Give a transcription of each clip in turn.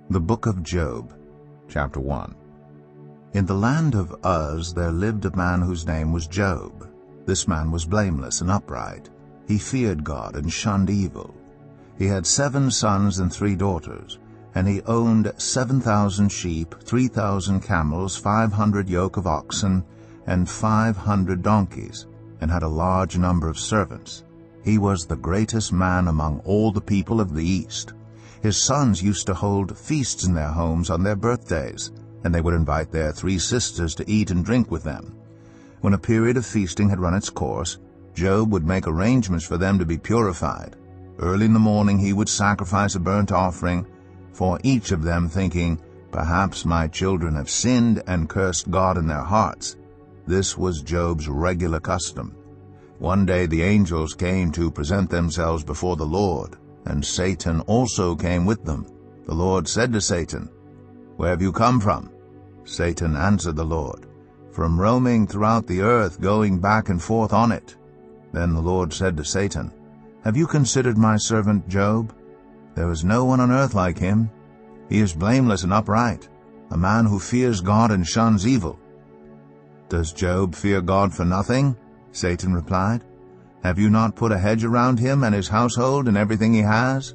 The Book of Job, Chapter 1. In the land of Uz there lived a man whose name was Job. This man was blameless and upright. He feared God and shunned evil. He had 7 sons and 3 daughters, and he owned 7,000 sheep, 3,000 camels, 500 yoke of oxen, and 500 donkeys, and had a large number of servants. He was the greatest man among all the people of the East. His sons used to hold feasts in their homes on their birthdays, and they would invite their 3 sisters to eat and drink with them. When a period of feasting had run its course, Job would make arrangements for them to be purified. Early in the morning he would sacrifice a burnt offering for each of them, thinking, "Perhaps my children have sinned and cursed God in their hearts." This was Job's regular custom. One day the angels came to present themselves before the Lord, and Satan also came with them. The Lord said to Satan, "Where have you come from?" Satan answered the Lord, "From roaming throughout the earth, going back and forth on it." Then the Lord said to Satan, "Have you considered my servant Job? There is no one on earth like him. He is blameless and upright, a man who fears God and shuns evil." "Does Job fear God for nothing?" Satan replied. "Have you not put a hedge around him and his household and everything he has?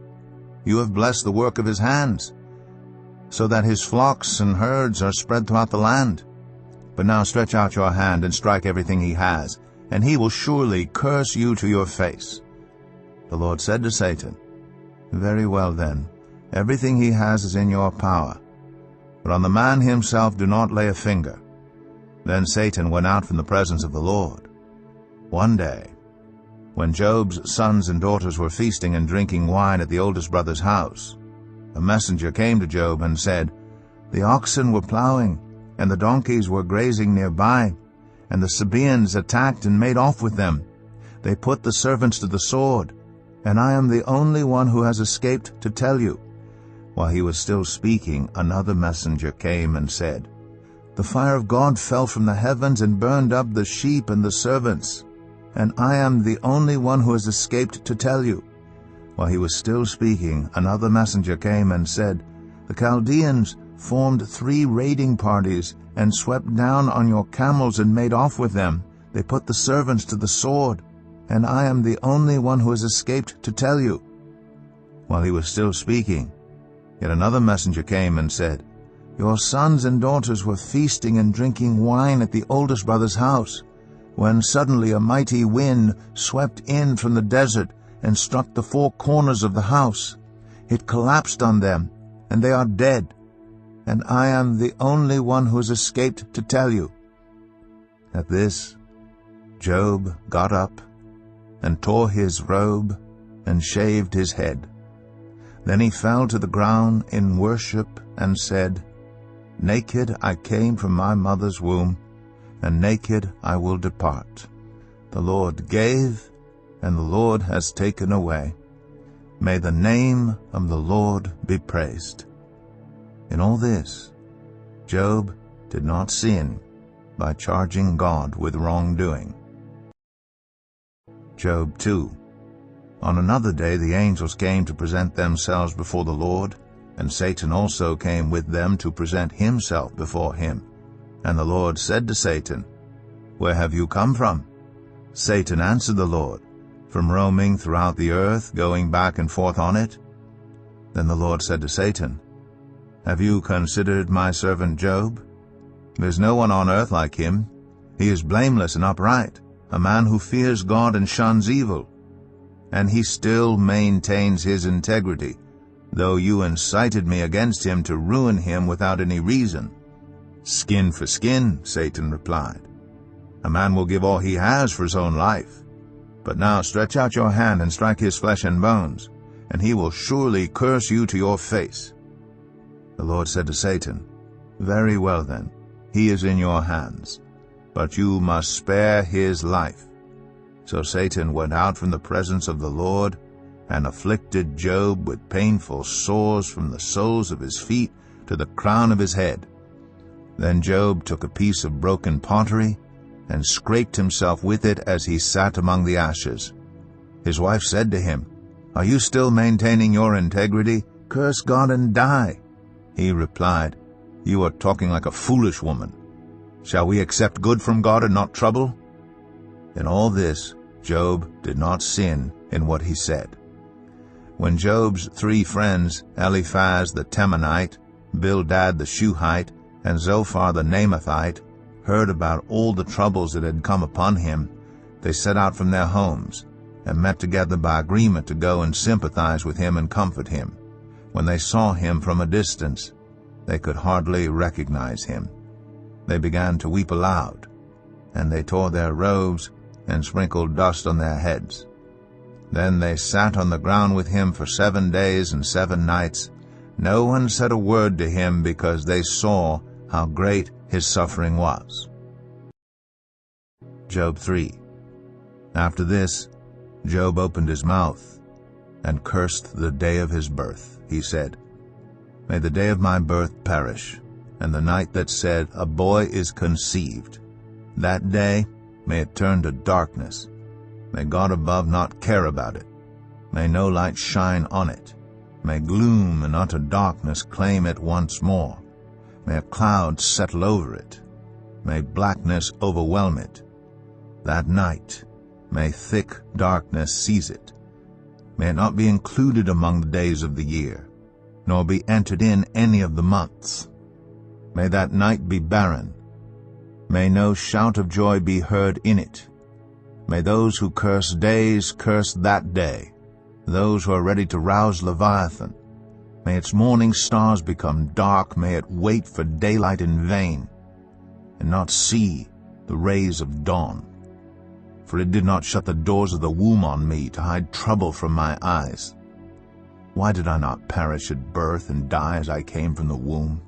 You have blessed the work of his hands, so that his flocks and herds are spread throughout the land. But now stretch out your hand and strike everything he has, and he will surely curse you to your face." The Lord said to Satan, "Very well then, everything he has is in your power, but on the man himself do not lay a finger." Then Satan went out from the presence of the Lord. One day, when Job's sons and daughters were feasting and drinking wine at the oldest brother's house, a messenger came to Job and said, "The oxen were plowing, and the donkeys were grazing nearby, and the Sabaeans attacked and made off with them. They put the servants to the sword, and I am the only one who has escaped to tell you." While he was still speaking, another messenger came and said, "The fire of God fell from the heavens and burned up the sheep and the servants, and I am the only one who has escaped to tell you." While he was still speaking, another messenger came and said, "The Chaldeans formed 3 raiding parties and swept down on your camels and made off with them. They put the servants to the sword, and I am the only one who has escaped to tell you." While he was still speaking, yet another messenger came and said, "Your sons and daughters were feasting and drinking wine at the oldest brother's house, when suddenly a mighty wind swept in from the desert and struck the 4 corners of the house. It collapsed on them, and they are dead, and I am the only one who has escaped to tell you." At this, Job got up and tore his robe and shaved his head. Then he fell to the ground in worship and said, "Naked I came from my mother's womb, and naked I will depart. The Lord gave, and the Lord has taken away. May the name of the Lord be praised." In all this, Job did not sin by charging God with wrongdoing. Job 2. On another day the angels came to present themselves before the Lord, and Satan also came with them to present himself before him. And the Lord said to Satan, "Where have you come from?" Satan answered the Lord, "From roaming throughout the earth, going back and forth on it." Then the Lord said to Satan, "Have you considered my servant Job? There is no one on earth like him. He is blameless and upright, a man who fears God and shuns evil. And he still maintains his integrity, though you incited me against him to ruin him without any reason." "Skin for skin," Satan replied. "A man will give all he has for his own life. But now stretch out your hand and strike his flesh and bones, and he will surely curse you to your face." The Lord said to Satan, "Very well then, he is in your hands, but you must spare his life." So Satan went out from the presence of the Lord and afflicted Job with painful sores from the soles of his feet to the crown of his head. Then Job took a piece of broken pottery and scraped himself with it as he sat among the ashes. His wife said to him, "Are you still maintaining your integrity? Curse God and die." He replied, "You are talking like a foolish woman. Shall we accept good from God and not trouble?" In all this, Job did not sin in what he said. When Job's 3 friends, Eliphaz the Temanite, Bildad the Shuhite, and Zophar the Naamathite, heard about all the troubles that had come upon him, they set out from their homes and met together by agreement to go and sympathize with him and comfort him. When they saw him from a distance, they could hardly recognize him. They began to weep aloud, and they tore their robes and sprinkled dust on their heads. Then they sat on the ground with him for 7 days and 7 nights. No one said a word to him because they saw how great his suffering was. Job 3. After this, Job opened his mouth and cursed the day of his birth. He said, "May the day of my birth perish, and the night that said, 'A boy is conceived.' That day, may it turn to darkness. May God above not care about it. May no light shine on it. May gloom and utter darkness claim it once more. May a cloud settle over it. May blackness overwhelm it. That night, may thick darkness seize it. May it not be included among the days of the year, nor be entered in any of the months. May that night be barren. May no shout of joy be heard in it. May those who curse days curse that day, those who are ready to rouse Leviathan. May its morning stars become dark. May it wait for daylight in vain, and not see the rays of dawn. For it did not shut the doors of the womb on me to hide trouble from my eyes. Why did I not perish at birth and die as I came from the womb?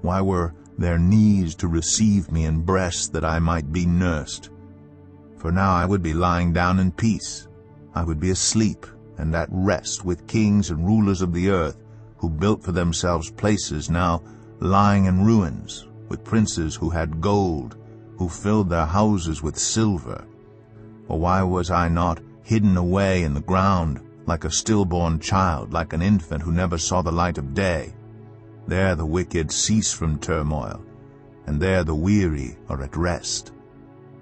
Why were there knees to receive me and breasts that I might be nursed? For now I would be lying down in peace. I would be asleep and at rest with kings and rulers of the earth, who built for themselves places now lying in ruins, with princes who had gold, who filled their houses with silver. Or why was I not hidden away in the ground, like a stillborn child, like an infant who never saw the light of day? There the wicked cease from turmoil, and there the weary are at rest.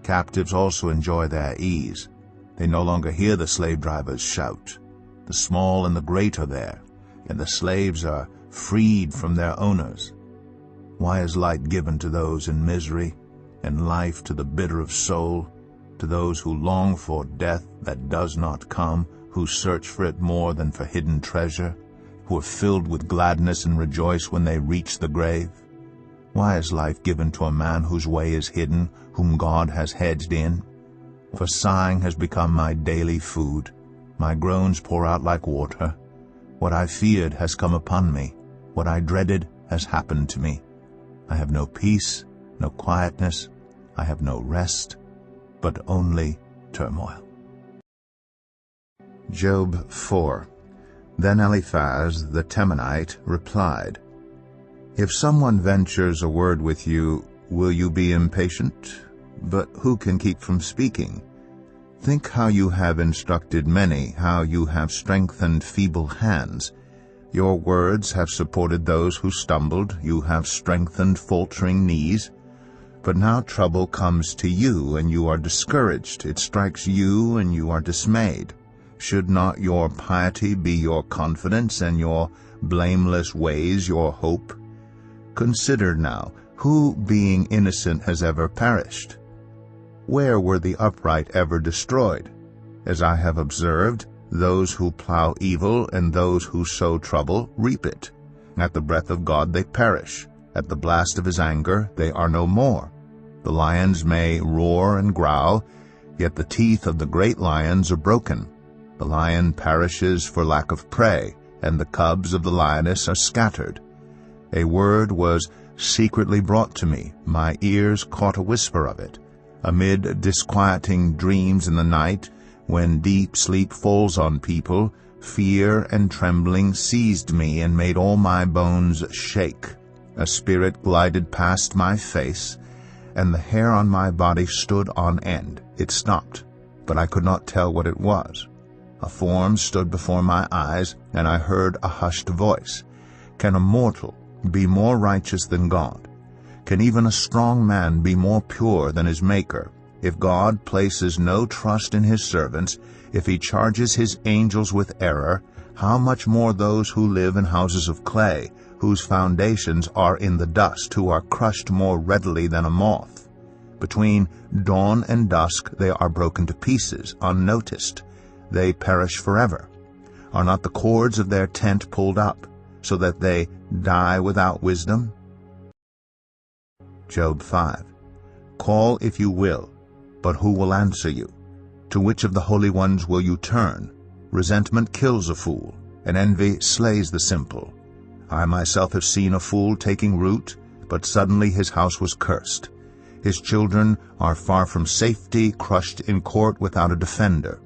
Captives also enjoy their ease. They no longer hear the slave drivers shout. The small and the great are there, and the slaves are freed from their owners. Why is light given to those in misery, and life to the bitter of soul, to those who long for death that does not come, who search for it more than for hidden treasure, who are filled with gladness and rejoice when they reach the grave? Why is life given to a man whose way is hidden, whom God has hedged in? For sighing has become my daily food. My groans pour out like water. What I feared has come upon me. What I dreaded has happened to me. I have no peace, no quietness. I have no rest, but only turmoil." Job 4. Then Eliphaz the Temanite replied, "If someone ventures a word with you, will you be impatient? But who can keep from speaking? Think how you have instructed many, how you have strengthened feeble hands. Your words have supported those who stumbled. You have strengthened faltering knees. But now trouble comes to you, and you are discouraged. It strikes you, and you are dismayed. Should not your piety be your confidence, and your blameless ways your hope? Consider now, who being innocent has ever perished? Where were the upright ever destroyed? As I have observed, those who plow evil and those who sow trouble reap it. At the breath of God they perish. At the blast of his anger they are no more. The lions may roar and growl, yet the teeth of the great lions are broken. The lion perishes for lack of prey, and the cubs of the lioness are scattered. A word was secretly brought to me. My ears caught a whisper of it. Amid disquieting dreams in the night, when deep sleep falls on people, fear and trembling seized me and made all my bones shake. A spirit glided past my face, and the hair on my body stood on end. It stopped, but I could not tell what it was. A form stood before my eyes, and I heard a hushed voice. Can a mortal be more righteous than God? Can even a strong man be more pure than his Maker? If God places no trust in his servants, if he charges his angels with error, how much more those who live in houses of clay, whose foundations are in the dust, who are crushed more readily than a moth? Between dawn and dusk they are broken to pieces, unnoticed. They perish forever. Are not the cords of their tent pulled up, so that they die without wisdom? Job 5. Call if you will, but who will answer you? To which of the holy ones will you turn? Resentment kills a fool, and envy slays the simple. I myself have seen a fool taking root, but suddenly his house was cursed. His children are far from safety, crushed in court without a defender.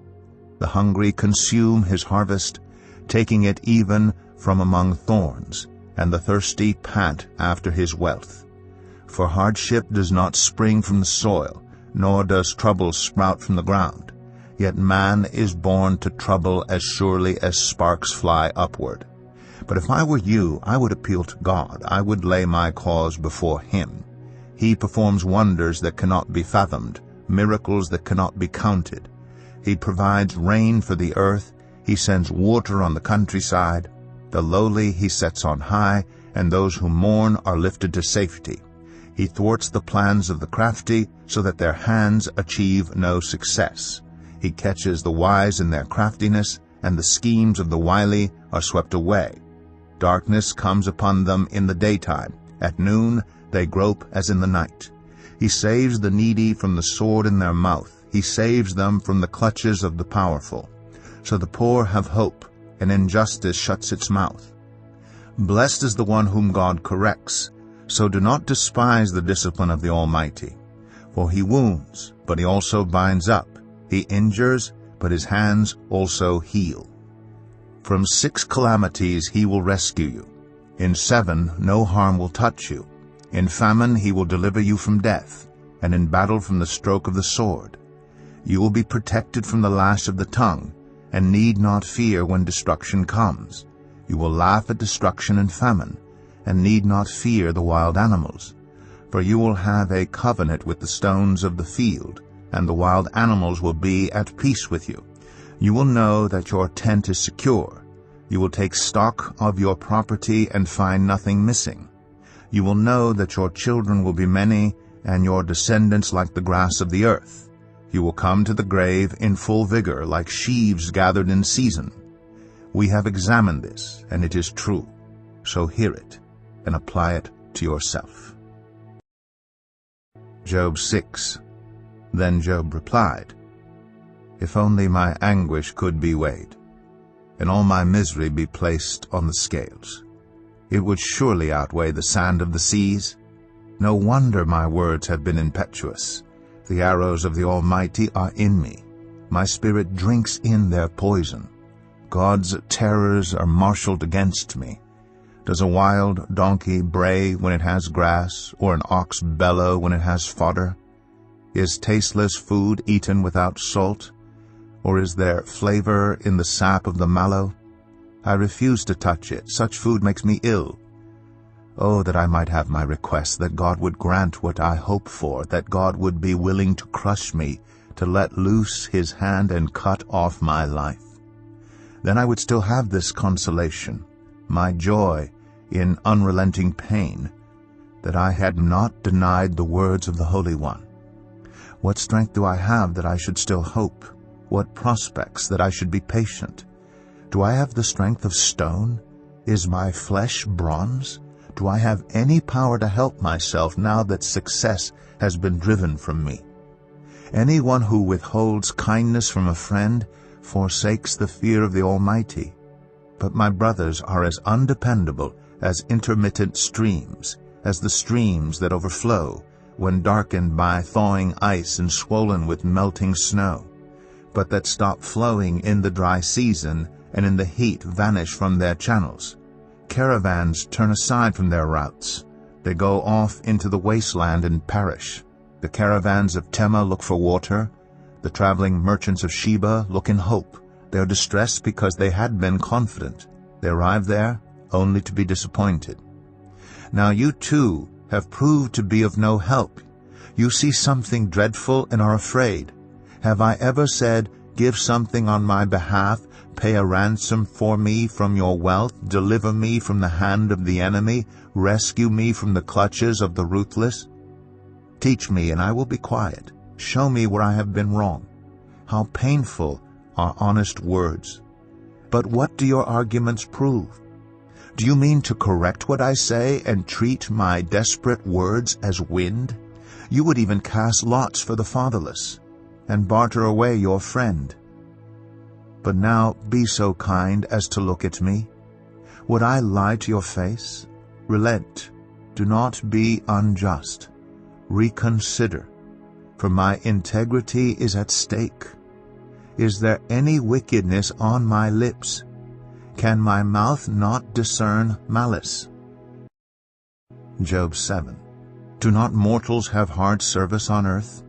The hungry consume his harvest, taking it even from among thorns, and the thirsty pant after his wealth. For hardship does not spring from the soil, nor does trouble sprout from the ground. Yet man is born to trouble as surely as sparks fly upward. But if I were you, I would appeal to God. I would lay my cause before him. He performs wonders that cannot be fathomed, miracles that cannot be counted. He provides rain for the earth. He sends water on the countryside. The lowly he sets on high, and those who mourn are lifted to safety. He thwarts the plans of the crafty, so that their hands achieve no success. He catches the wise in their craftiness, and the schemes of the wily are swept away. Darkness comes upon them in the daytime. At noon they grope as in the night. He saves the needy from the sword in their mouth. He saves them from the clutches of the powerful. So the poor have hope, and injustice shuts its mouth. Blessed is the one whom God corrects. So do not despise the discipline of the Almighty. For he wounds, but he also binds up. He injures, but his hands also heal. From 6 calamities he will rescue you. In 7 no harm will touch you. In famine he will deliver you from death, and in battle from the stroke of the sword. You will be protected from the lash of the tongue, and need not fear when destruction comes. You will laugh at destruction and famine, and need not fear the wild animals. For you will have a covenant with the stones of the field, and the wild animals will be at peace with you. You will know that your tent is secure. You will take stock of your property and find nothing missing. You will know that your children will be many, and your descendants like the grass of the earth. You will come to the grave in full vigor, like sheaves gathered in season. We have examined this, and it is true. So hear it, and apply it to yourself. Job 6. Then Job replied, If only my anguish could be weighed, and all my misery be placed on the scales, it would surely outweigh the sand of the seas. No wonder my words have been impetuous. The arrows of the Almighty are in me. My spirit drinks in their poison. God's terrors are marshaled against me. Does a wild donkey bray when it has grass, or an ox bellow when it has fodder? Is tasteless food eaten without salt, or is there flavor in the sap of the mallow? I refuse to touch it. Such food makes me ill. Oh, that I might have my request, that God would grant what I hope for, that God would be willing to crush me, to let loose his hand and cut off my life. Then I would still have this consolation, my joy in unrelenting pain, that I had not denied the words of the Holy One. What strength do I have that I should still hope? What prospects that I should be patient? Do I have the strength of stone? Is my flesh bronze? Do I have any power to help myself now that success has been driven from me? Anyone who withholds kindness from a friend forsakes the fear of the Almighty. But my brothers are as undependable as intermittent streams, as the streams that overflow when darkened by thawing ice and swollen with melting snow, but that stop flowing in the dry season and in the heat vanish from their channels. Caravans turn aside from their routes. They go off into the wasteland and perish. The caravans of Tema look for water. The traveling merchants of Sheba look in hope. They are distressed because they had been confident. They arrive there only to be disappointed. Now you too have proved to be of no help. You see something dreadful and are afraid. Have I ever said, give something on my behalf, pay a ransom for me from your wealth, deliver me from the hand of the enemy, rescue me from the clutches of the ruthless? Teach me, and I will be quiet. Show me where I have been wrong. How painful are honest words. But what do your arguments prove? Do you mean to correct what I say and treat my desperate words as wind? You would even cast lots for the fatherless and barter away your friend. But now be so kind as to look at me. Would I lie to your face? Relent. Do not be unjust. Reconsider, for my integrity is at stake. Is there any wickedness on my lips? Can my mouth not discern malice? Job 7. Do not mortals have hard service on earth?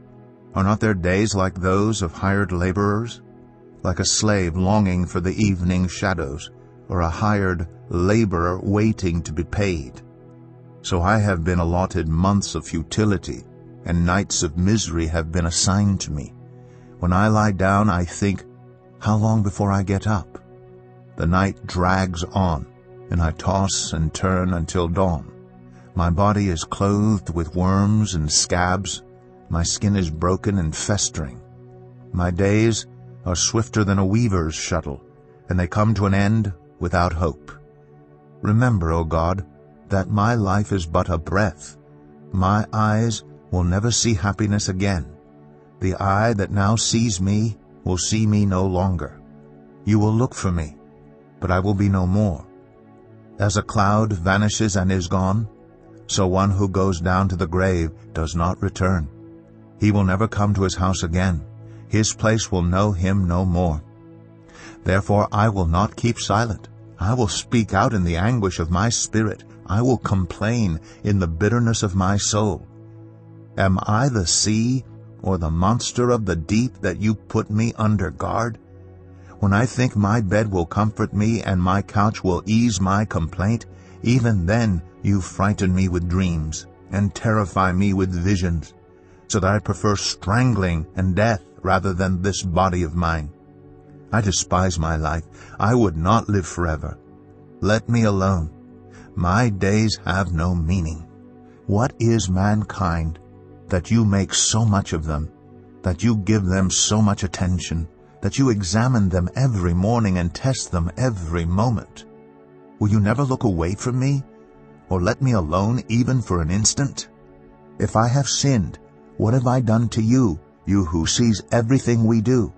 Are not their days like those of hired laborers? Like a slave longing for the evening shadows, or a hired laborer waiting to be paid. So I have been allotted months of futility, and nights of misery have been assigned to me. When I lie down, I think, how long before I get up? The night drags on, and I toss and turn until dawn. My body is clothed with worms and scabs. My skin is broken and festering. My days are swifter than a weaver's shuttle, and they come to an end without hope. Remember, O God, that my life is but a breath. My eyes will never see happiness again. The eye that now sees me will see me no longer. You will look for me, but I will be no more. As a cloud vanishes and is gone, so one who goes down to the grave does not return. He will never come to his house again. His place will know him no more. Therefore I will not keep silent. I will speak out in the anguish of my spirit. I will complain in the bitterness of my soul. Am I the sea or the monster of the deep that you put me under guard? When I think my bed will comfort me and my couch will ease my complaint, even then you frighten me with dreams and terrify me with visions, so that I prefer strangling and death rather than this body of mine. I despise my life. I would not live forever. Let me alone. My days have no meaning. What is mankind, that you make so much of them, that you give them so much attention, that you examine them every morning and test them every moment? Will you never look away from me, or let me alone even for an instant? If I have sinned, what have I done to you, you who sees everything we do?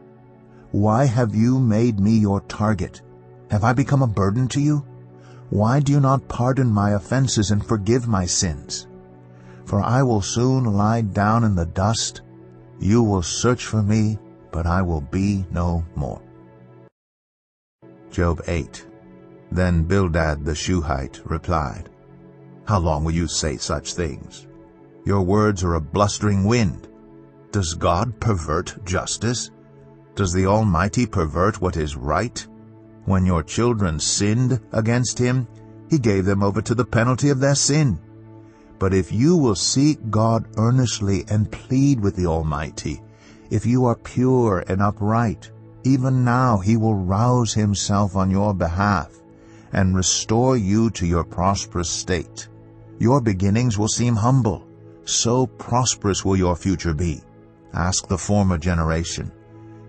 Why have you made me your target? Have I become a burden to you? Why do you not pardon my offenses and forgive my sins? For I will soon lie down in the dust. You will search for me, but I will be no more. Job 8. Then Bildad the Shuhite replied, How long will you say such things? Your words are a blustering wind. Does God pervert justice? Does the Almighty pervert what is right? When your children sinned against him, he gave them over to the penalty of their sin. But if you will seek God earnestly and plead with the Almighty, if you are pure and upright, even now he will rouse himself on your behalf and restore you to your prosperous state. Your beginnings will seem humble. So prosperous will your future be. Ask the former generation,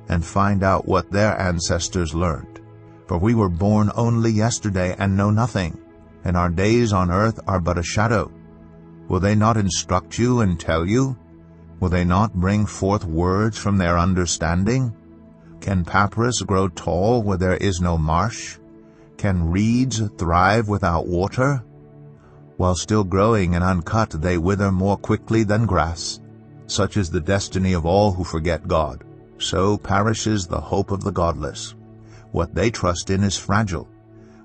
and find out what their ancestors learned. For we were born only yesterday and know nothing, and our days on earth are but a shadow. Will they not instruct you and tell you? Will they not bring forth words from their understanding? Can papyrus grow tall where there is no marsh? Can reeds thrive without water? While still growing and uncut, they wither more quickly than grass. Such is the destiny of all who forget God. So perishes the hope of the godless. What they trust in is fragile.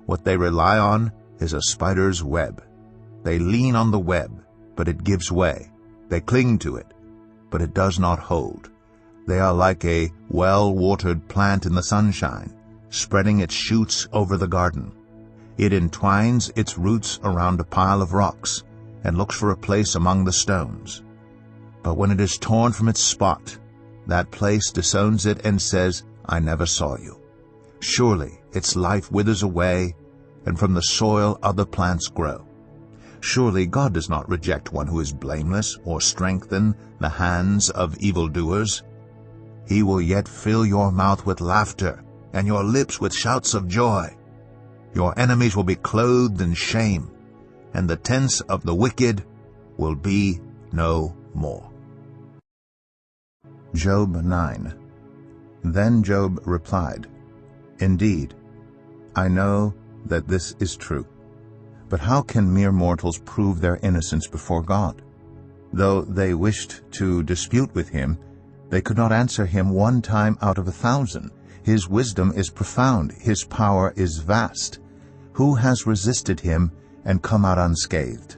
What they rely on is a spider's web. They lean on the web, but it gives way. They cling to it, but it does not hold. They are like a well-watered plant in the sunshine, spreading its shoots over the garden. It entwines its roots around a pile of rocks and looks for a place among the stones. But when it is torn from its spot, that place disowns it and says, I never saw you. Surely its life withers away, and from the soil other plants grow. Surely God does not reject one who is blameless or strengthen the hands of evildoers. He will yet fill your mouth with laughter and your lips with shouts of joy. Your enemies will be clothed in shame, and the tents of the wicked will be no more. Job 9. Then Job replied, Indeed, I know that this is true. But how can mere mortals prove their innocence before God? Though they wished to dispute with him, they could not answer him 1 time out of 1,000. His wisdom is profound, his power is vast. Who has resisted him and come out unscathed?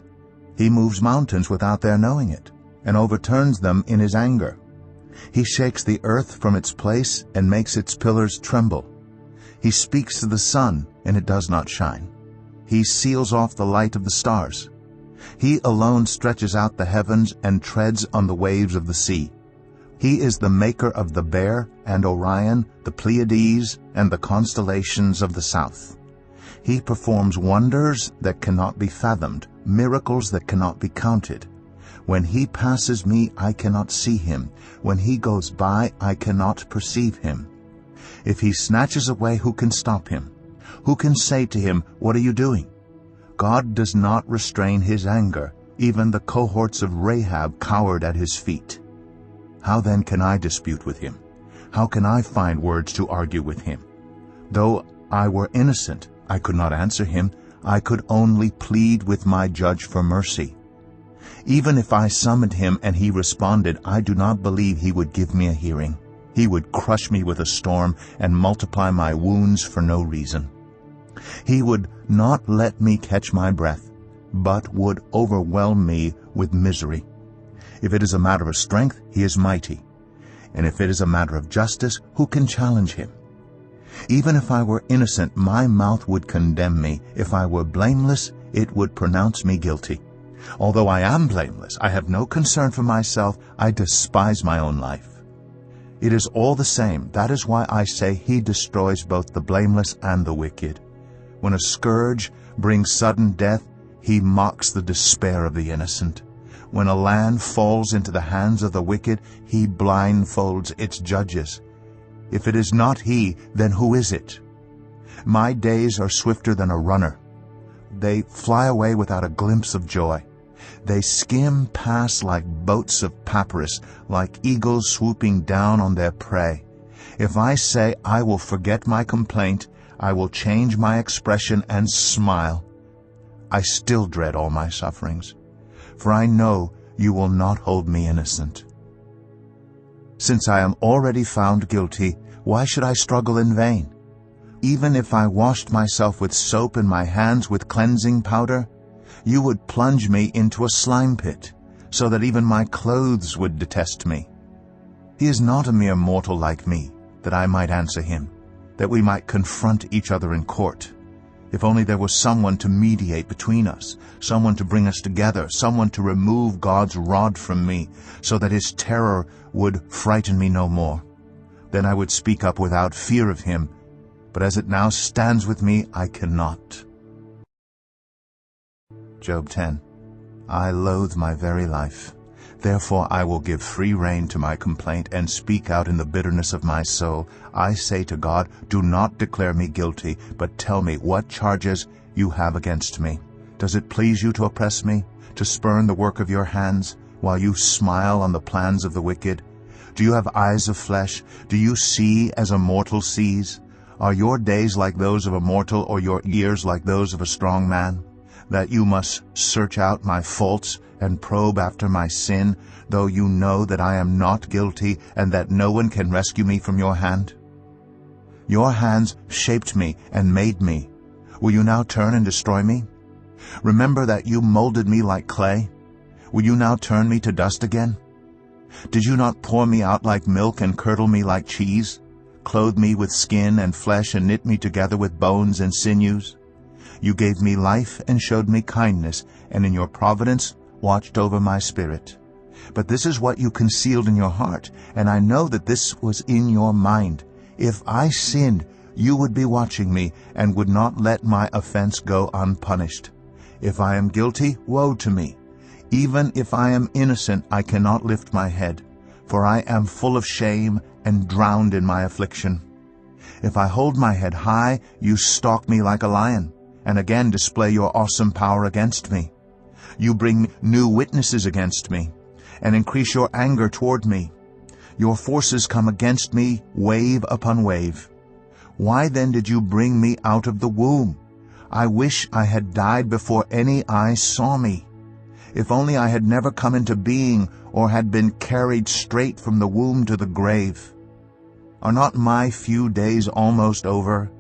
He moves mountains without their knowing it, and overturns them in his anger. He shakes the earth from its place and makes its pillars tremble. He speaks to the sun, and it does not shine. He seals off the light of the stars. He alone stretches out the heavens and treads on the waves of the sea. He is the maker of the Bear and Orion, the Pleiades, and the constellations of the south. He performs wonders that cannot be fathomed, miracles that cannot be counted. When he passes me, I cannot see him. When he goes by, I cannot perceive him. If he snatches away, who can stop him? Who can say to him, What are you doing? God does not restrain his anger. Even the cohorts of Rahab cowered at his feet. How then can I dispute with him? How can I find words to argue with him? Though I were innocent, I could not answer him. I could only plead with my judge for mercy. Even if I summoned him and he responded, I do not believe he would give me a hearing. He would crush me with a storm and multiply my wounds for no reason. He would not let me catch my breath, but would overwhelm me with misery. If it is a matter of strength, he is mighty. And if it is a matter of justice, who can challenge him? Even if I were innocent, my mouth would condemn me. If I were blameless, it would pronounce me guilty. Although I am blameless, I have no concern for myself. I despise my own life. It is all the same. That is why I say he destroys both the blameless and the wicked. When a scourge brings sudden death, he mocks the despair of the innocent. When a land falls into the hands of the wicked, he blindfolds its judges. If it is not he, then who is it? My days are swifter than a runner. They fly away without a glimpse of joy. They skim past like boats of papyrus, like eagles swooping down on their prey. If I say, I will forget my complaint, I will change my expression and smile, I still dread all my sufferings, for I know you will not hold me innocent. Since I am already found guilty, why should I struggle in vain? Even if I washed myself with soap and my hands with cleansing powder, you would plunge me into a slime pit, so that even my clothes would detest me. He is not a mere mortal like me, that I might answer him, that we might confront each other in court. If only there was someone to mediate between us, someone to bring us together, someone to remove God's rod from me, so that his terror would frighten me no more. Then I would speak up without fear of him, but as it now stands with me, I cannot. Job 10. I loathe my very life. Therefore I will give free rein to my complaint and speak out in the bitterness of my soul. I say to God, do not declare me guilty, but tell me what charges you have against me. Does it please you to oppress me, to spurn the work of your hands, while you smile on the plans of the wicked? Do you have eyes of flesh? Do you see as a mortal sees? Are your days like those of a mortal, or your years like those of a strong man? That you must search out my faults and probe after my sin, though you know that I am not guilty and that no one can rescue me from your hand? Your hands shaped me and made me. Will you now turn and destroy me? Remember that you molded me like clay. Will you now turn me to dust again? Did you not pour me out like milk and curdle me like cheese, clothe me with skin and flesh and knit me together with bones and sinews? You gave me life and showed me kindness, and in your providence watched over my spirit. But this is what you concealed in your heart, and I know that this was in your mind. If I sinned, you would be watching me, and would not let my offense go unpunished. If I am guilty, woe to me. Even if I am innocent, I cannot lift my head, for I am full of shame and drowned in my affliction. If I hold my head high, you stalk me like a lion, and again display your awesome power against me. You bring new witnesses against me, and increase your anger toward me. Your forces come against me, wave upon wave. Why then did you bring me out of the womb? I wish I had died before any eye saw me. If only I had never come into being, or had been carried straight from the womb to the grave. Are not my few days almost over?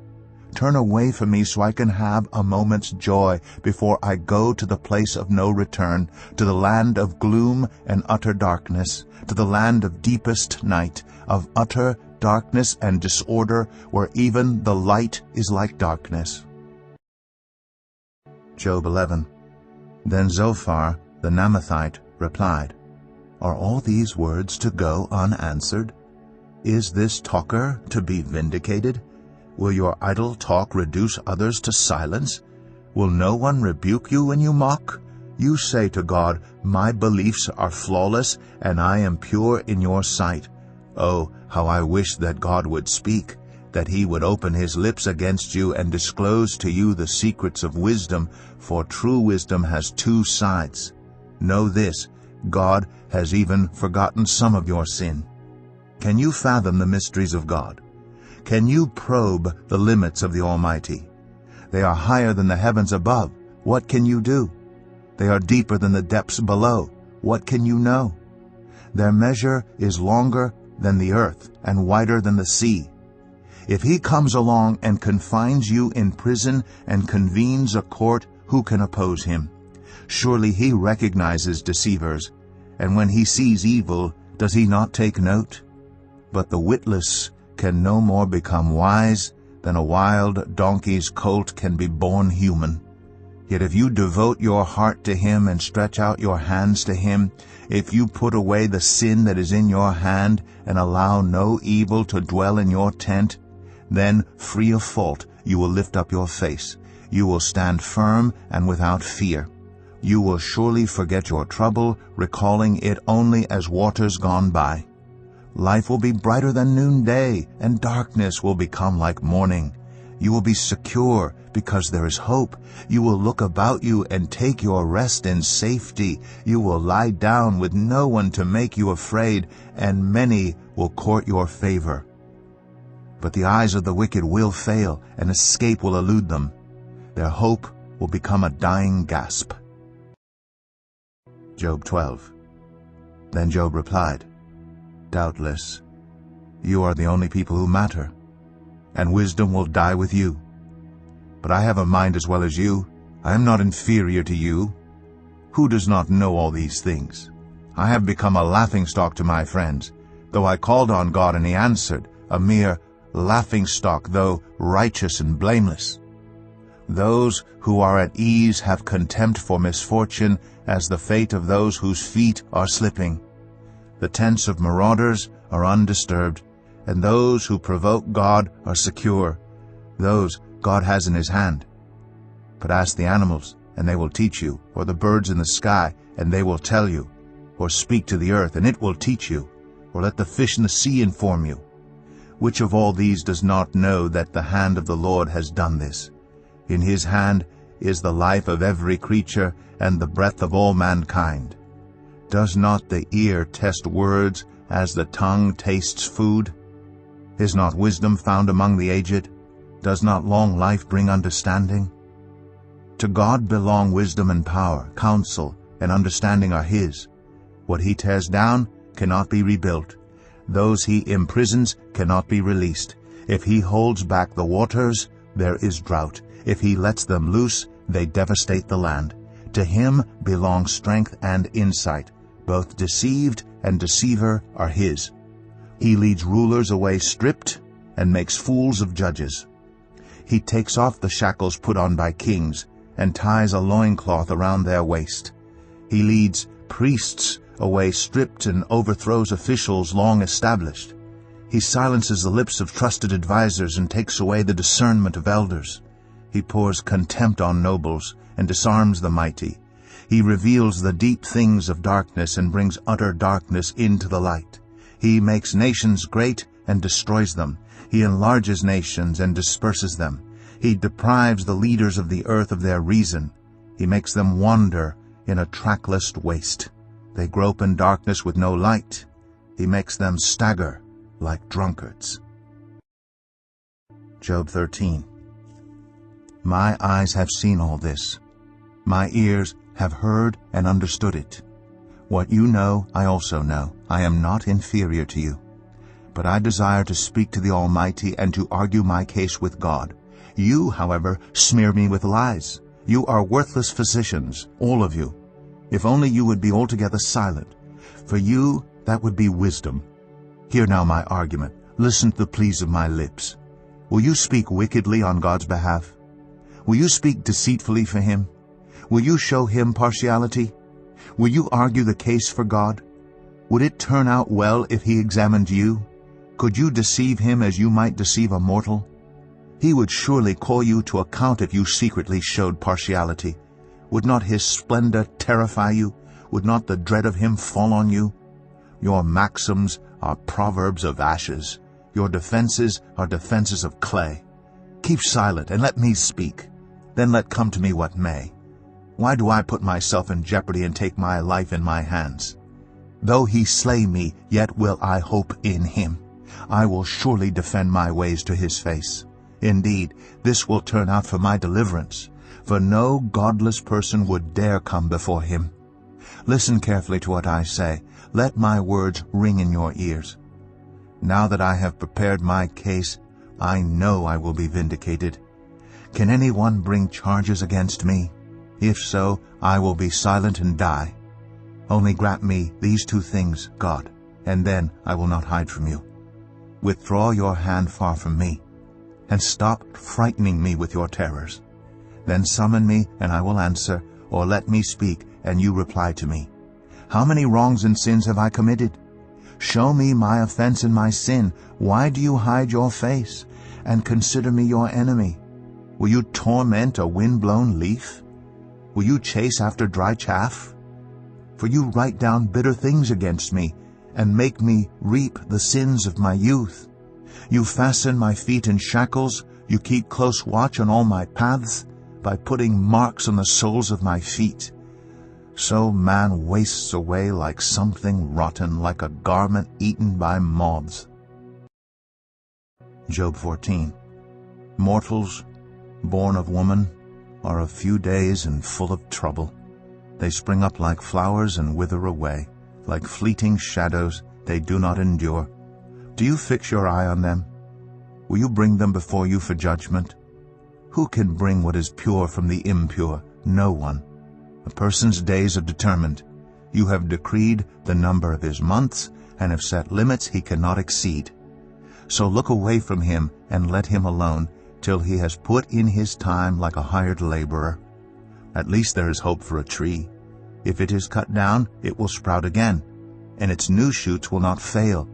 Turn away from me so I can have a moment's joy before I go to the place of no return, to the land of gloom and utter darkness, to the land of deepest night, of utter darkness and disorder, where even the light is like darkness. Job 11. Then Zophar the Naamathite replied, Are all these words to go unanswered? Is this talker to be vindicated? Will your idle talk reduce others to silence? Will no one rebuke you when you mock? You say to God, My beliefs are flawless, and I am pure in your sight. Oh, how I wish that God would speak, that he would open his lips against you and disclose to you the secrets of wisdom, for true wisdom has two sides. Know this, God has even forgotten some of your sin. Can you fathom the mysteries of God? Can you probe the limits of the Almighty? They are higher than the heavens above. What can you do? They are deeper than the depths below. What can you know? Their measure is longer than the earth and wider than the sea. If he comes along and confines you in prison and convenes a court, who can oppose him? Surely he recognizes deceivers, and when he sees evil, does he not take note? But the witless can no more become wise than a wild donkey's colt can be born human. Yet if you devote your heart to him and stretch out your hands to him, if you put away the sin that is in your hand and allow no evil to dwell in your tent, then, free of fault, you will lift up your face. You will stand firm and without fear. You will surely forget your trouble, recalling it only as waters gone by. Life will be brighter than noonday, and darkness will become like morning. You will be secure because there is hope. You will look about you and take your rest in safety. You will lie down with no one to make you afraid, and many will court your favor. But the eyes of the wicked will fail, and escape will elude them. Their hope will become a dying gasp. Job 12. Then Job replied, Doubtless, you are the only people who matter, and wisdom will die with you. But I have a mind as well as you. I am not inferior to you. Who does not know all these things? I have become a laughingstock to my friends. Though I called on God and he answered, a mere laughingstock, though righteous and blameless. Those who are at ease have contempt for misfortune, as the fate of those whose feet are slipping. The tents of marauders are undisturbed, and those who provoke God are secure. Those God has in his hand. But ask the animals, and they will teach you, or the birds in the sky, and they will tell you, or speak to the earth, and it will teach you, or let the fish in the sea inform you. Which of all these does not know that the hand of the Lord has done this? In his hand is the life of every creature, and the breath of all mankind. Does not the ear test words as the tongue tastes food? Is not wisdom found among the aged? Does not long life bring understanding? To God belong wisdom and power, counsel and understanding are his. What he tears down cannot be rebuilt. Those he imprisons cannot be released. If he holds back the waters, there is drought. If he lets them loose, they devastate the land. To him belong strength and insight. Both deceived and deceiver are his. He leads rulers away stripped and makes fools of judges. He takes off the shackles put on by kings, and ties a loincloth around their waist. He leads priests away stripped and overthrows officials long established. He silences the lips of trusted advisers and takes away the discernment of elders. He pours contempt on nobles and disarms the mighty. He reveals the deep things of darkness and brings utter darkness into the light. He makes nations great and destroys them. He enlarges nations and disperses them. He deprives the leaders of the earth of their reason. He makes them wander in a trackless waste. They grope in darkness with no light. He makes them stagger like drunkards. Job 13. My eyes have seen all this. My ears have heard and understood it. What you know, I also know. I am not inferior to you. But I desire to speak to the Almighty and to argue my case with God. You, however, smear me with lies. You are worthless physicians, all of you. If only you would be altogether silent. For you, that would be wisdom. Hear now my argument. Listen to the pleas of my lips. Will you speak wickedly on God's behalf? Will you speak deceitfully for him? Will you show him partiality? Will you argue the case for God? Would it turn out well if he examined you? Could you deceive him as you might deceive a mortal? He would surely call you to account if you secretly showed partiality. Would not his splendor terrify you? Would not the dread of him fall on you? Your maxims are proverbs of ashes. Your defenses are defenses of clay. Keep silent and let me speak. Then let come to me what may. Why do I put myself in jeopardy and take my life in my hands? Though he slay me, yet will I hope in him. I will surely defend my ways to his face. Indeed, this will turn out for my deliverance, for no godless person would dare come before him. Listen carefully to what I say. Let my words ring in your ears. Now that I have prepared my case, I know I will be vindicated. Can anyone bring charges against me? If so, I will be silent and die. Only grant me these two things, God, and then I will not hide from you. Withdraw your hand far from me, and stop frightening me with your terrors. Then summon me, and I will answer, or let me speak, and you reply to me. How many wrongs and sins have I committed? Show me my offense and my sin. Why do you hide your face, and consider me your enemy? Will you torment a wind-blown leaf? Will you chase after dry chaff? For you write down bitter things against me, and make me reap the sins of my youth. You fasten my feet in shackles. You keep close watch on all my paths, by putting marks on the soles of my feet. So man wastes away like something rotten, like a garment eaten by moths. Job 14. Mortals, born of woman, are a few days and full of trouble. They spring up like flowers and wither away. Like fleeting shadows, they do not endure. Do you fix your eye on them? Will you bring them before you for judgment? Who can bring what is pure from the impure? No one. A person's days are determined. You have decreed the number of his months, and have set limits he cannot exceed. So look away from him and let him alone, till he has put in his time like a hired laborer. At least there is hope for a tree. If it is cut down, it will sprout again, and its new shoots will not fail.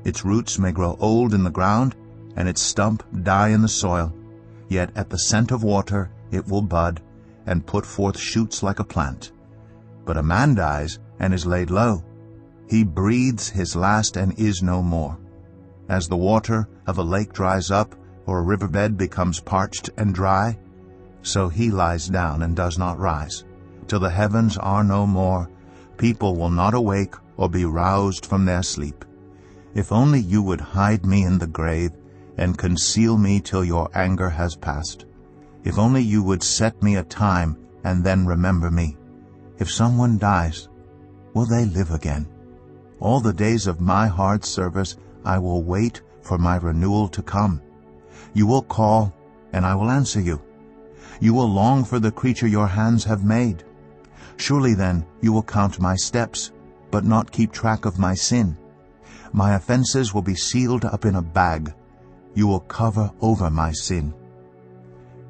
Its roots may grow old in the ground, and its stump die in the soil. Yet at the scent of water it will bud, and put forth shoots like a plant. But a man dies and is laid low. He breathes his last and is no more. As the water of a lake dries up, or a riverbed becomes parched and dry, so he lies down and does not rise. Till the heavens are no more, people will not awake or be roused from their sleep. If only you would hide me in the grave, and conceal me till your anger has passed. If only you would set me a time, and then remember me. If someone dies, will they live again? All the days of my hard service I will wait for my renewal to come. You will call, and I will answer you. You will long for the creature your hands have made. Surely then you will count my steps, but not keep track of my sin. My offenses will be sealed up in a bag. You will cover over my sin.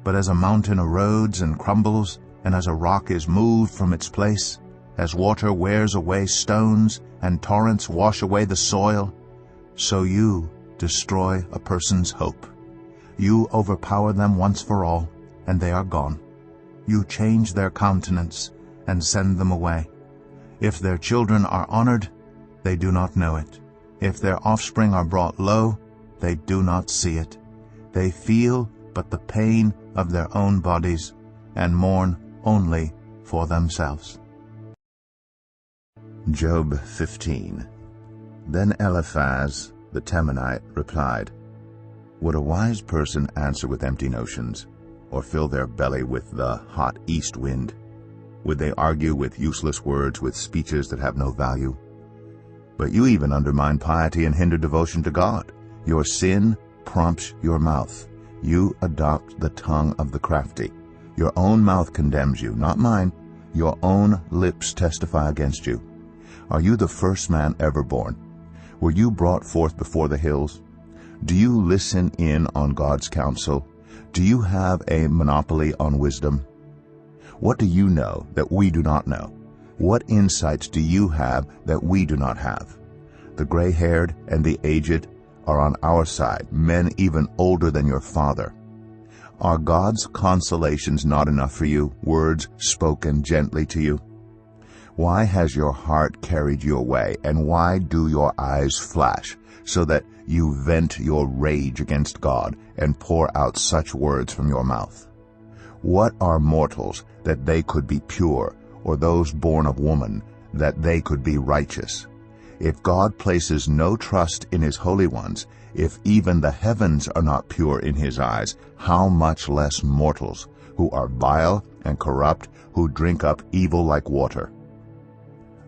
But as a mountain erodes and crumbles, and as a rock is moved from its place, as water wears away stones, and torrents wash away the soil, so you destroy a person's hope. You overpower them once for all, and they are gone. You change their countenance and send them away. If their children are honored, they do not know it. If their offspring are brought low, they do not see it. They feel but the pain of their own bodies, and mourn only for themselves. Job 15. Then Eliphaz the Temanite replied, Would a wise person answer with empty notions, or fill their belly with the hot east wind? Would they argue with useless words, with speeches that have no value? But you even undermine piety and hinder devotion to God. Your sin prompts your mouth. You adopt the tongue of the crafty. Your own mouth condemns you, not mine. Your own lips testify against you. Are you the first man ever born? Were you brought forth before the hills? Do you listen in on God's counsel? Do you have a monopoly on wisdom? What do you know that we do not know? What insights do you have that we do not have? The gray-haired and the aged are on our side, men even older than your father. Are God's consolations not enough for you, words spoken gently to you? Why has your heart carried you away, and why do your eyes flash, so that you vent your rage against God and pour out such words from your mouth? What are mortals that they could be pure, or those born of woman that they could be righteous? If God places no trust in his holy ones, if even the heavens are not pure in his eyes, how much less mortals, who are vile and corrupt, who drink up evil like water?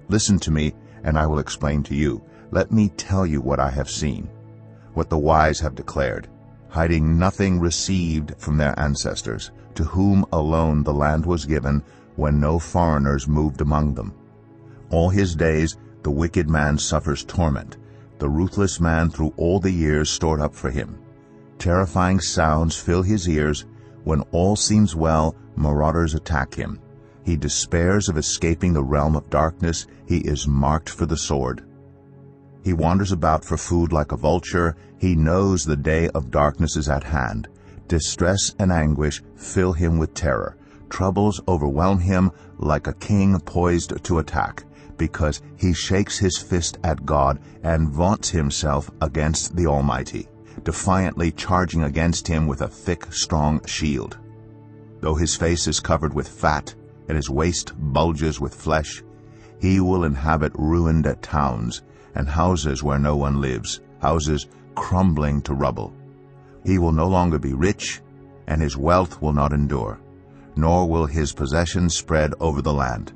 Listen to me, and I will explain to you. Let me tell you what I have seen, what the wise have declared, hiding nothing received from their ancestors, to whom alone the land was given, when no foreigners moved among them. All his days the wicked man suffers torment, the ruthless man through all the years stored up for him. Terrifying sounds fill his ears. When all seems well, marauders attack him. He despairs of escaping the realm of darkness. He is marked for the sword. He wanders about for food like a vulture. He knows the day of darkness is at hand. Distress and anguish fill him with terror. Troubles overwhelm him like a king poised to attack, because he shakes his fist at God and vaunts himself against the Almighty, defiantly charging against him with a thick, strong shield. Though his face is covered with fat and his waist bulges with flesh, he will inhabit ruined towns and houses where no one lives, houses crumbling to rubble. He will no longer be rich, and his wealth will not endure, nor will his possessions spread over the land.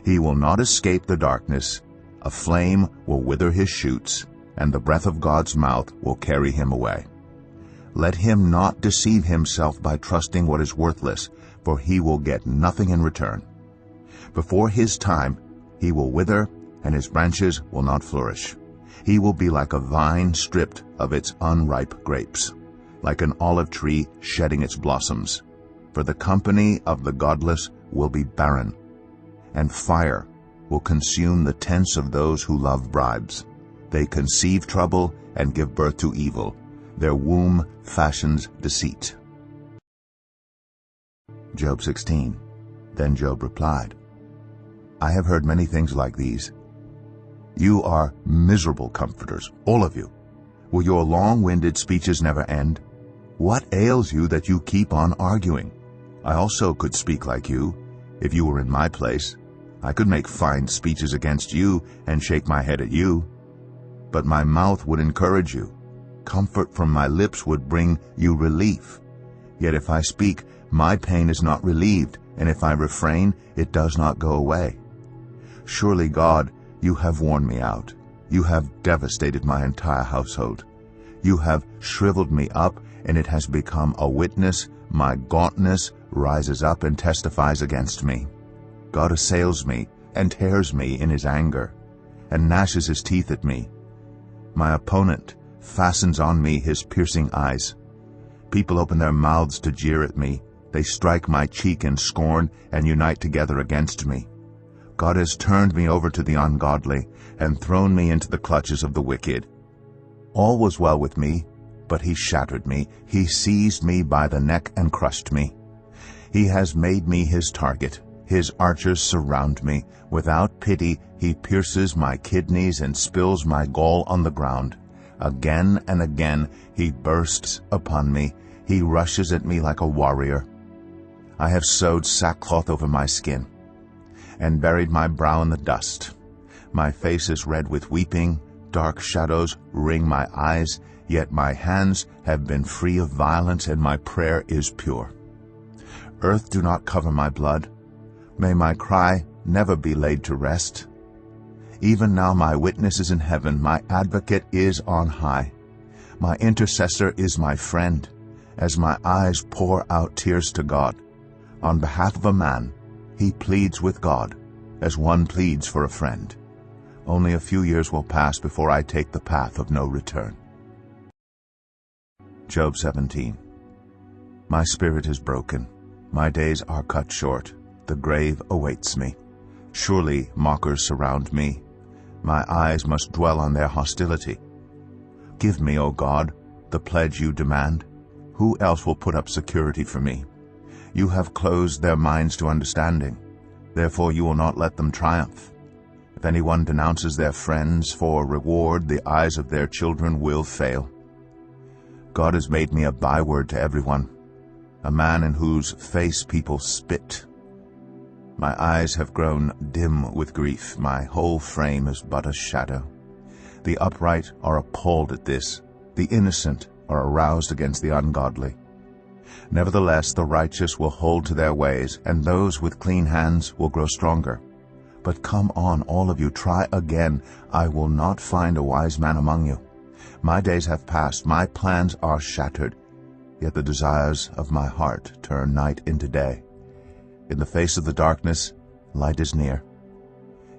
He will not escape the darkness. A flame will wither his shoots, and the breath of God's mouth will carry him away. Let him not deceive himself by trusting what is worthless, for he will get nothing in return. Before his time he will wither, and his branches will not flourish. He will be like a vine stripped of its unripe grapes, like an olive tree shedding its blossoms. For the company of the godless will be barren, and fire will consume the tents of those who love bribes. They conceive trouble and give birth to evil. Their womb fashions deceit. Job 16. Then Job replied, I have heard many things like these. You are miserable comforters, all of you. Will your long-winded speeches never end? What ails you that you keep on arguing? I also could speak like you, if you were in my place. I could make fine speeches against you and shake my head at you. But my mouth would encourage you. Comfort from my lips would bring you relief. Yet if I speak, my pain is not relieved, and if I refrain, it does not go away. Surely, God, you have worn me out. You have devastated my entire household. You have shriveled me up, and it has become a witness. My gauntness rises up and testifies against me. God assails me and tears me in his anger, and gnashes his teeth at me. My opponent fastens on me his piercing eyes. People open their mouths to jeer at me. They strike my cheek in scorn and unite together against me. God has turned me over to the ungodly and thrown me into the clutches of the wicked. All was well with me, but he shattered me. He seized me by the neck and crushed me. He has made me his target. His archers surround me. Without pity, he pierces my kidneys and spills my gall on the ground. Again and again he bursts upon me. He rushes at me like a warrior. I have sewed sackcloth over my skin and buried my brow in the dust. My face is red with weeping. Dark shadows ring my eyes. Yet my hands have been free of violence, and my prayer is pure. Earth, do not cover my blood. May my cry never be laid to rest. Even now my witness is in heaven. My advocate is on high. My intercessor is my friend, as my eyes pour out tears to God. On behalf of a man, he pleads with God, as one pleads for a friend. Only a few years will pass before I take the path of no return. Job 17. My spirit is broken. My days are cut short. The grave awaits me. Surely mockers surround me. My eyes must dwell on their hostility. Give me, O God, the pledge you demand. Who else will put up security for me? You have closed their minds to understanding. Therefore you will not let them triumph. If anyone denounces their friends for reward, the eyes of their children will fail. God has made me a byword to everyone, a man in whose face people spit. My eyes have grown dim with grief. My whole frame is but a shadow. The upright are appalled at this. The innocent are aroused against the ungodly. Nevertheless, the righteous will hold to their ways, and those with clean hands will grow stronger. But come on, all of you, try again. I will not find a wise man among you. My days have passed, my plans are shattered, yet the desires of my heart turn night into day. In the face of the darkness, light is near.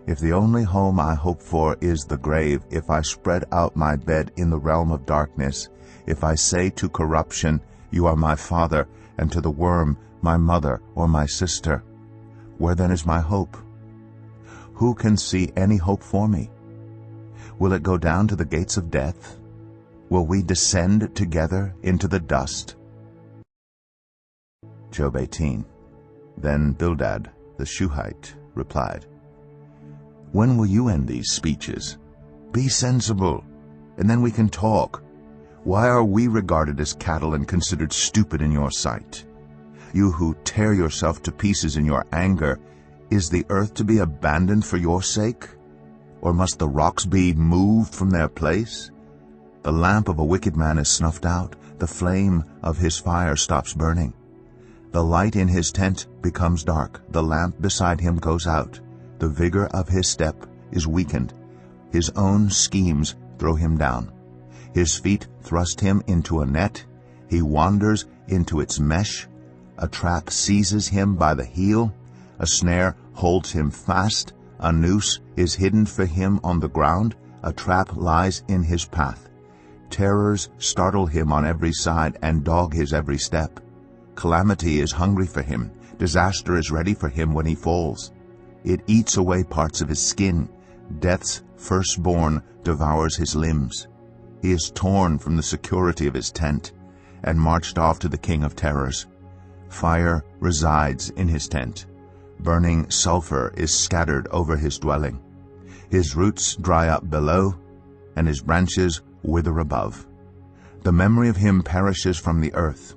If the only home I hope for is the grave, if I spread out my bed in the realm of darkness, if I say to corruption, you are my father, and to the worm, my mother or my sister, where then is my hope? Who can see any hope for me? Will it go down to the gates of death? Will we descend together into the dust? Job 18. Then Bildad the Shuhite replied, When will you end these speeches? Be sensible, and then we can talk. Why are we regarded as cattle and considered stupid in your sight? You who tear yourself to pieces in your anger, is the earth to be abandoned for your sake? Or must the rocks be moved from their place? The lamp of a wicked man is snuffed out. The flame of his fire stops burning. The light in his tent becomes dark. The lamp beside him goes out. The vigor of his step is weakened. His own schemes throw him down. His feet thrust him into a net. He wanders into its mesh. A trap seizes him by the heel. A snare holds him fast. A noose is hidden for him on the ground. A trap lies in his path. Terrors startle him on every side and dog his every step. Calamity is hungry for him. Disaster is ready for him when he falls. It eats away parts of his skin. Death's firstborn devours his limbs. He is torn from the security of his tent and marched off to the king of terrors. Fire resides in his tent. Burning sulfur is scattered over his dwelling. His roots dry up below, and his branches wither above. The memory of him perishes from the earth.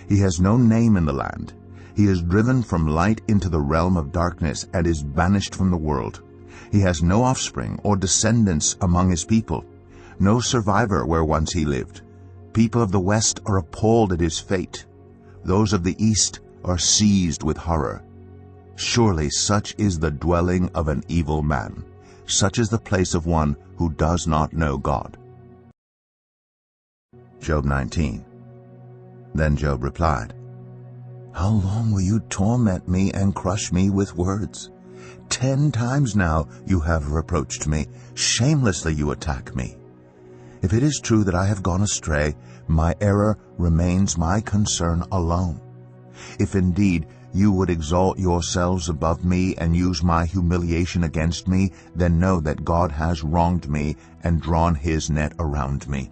He has no name in the land. He is driven from light into the realm of darkness and is banished from the world. He has no offspring or descendants among his people, no survivor where once he lived. People of the west are appalled at his fate. Those of the east are seized with horror. Surely such is the dwelling of an evil man. Such is the place of one who does not know God. Job 19. Then Job replied, How long will you torment me and crush me with words? 10 times now you have reproached me. Shamelessly you attack me. If it is true that I have gone astray, my error remains my concern alone. If indeed you would exalt yourselves above me and use my humiliation against me, then know that God has wronged me and drawn his net around me.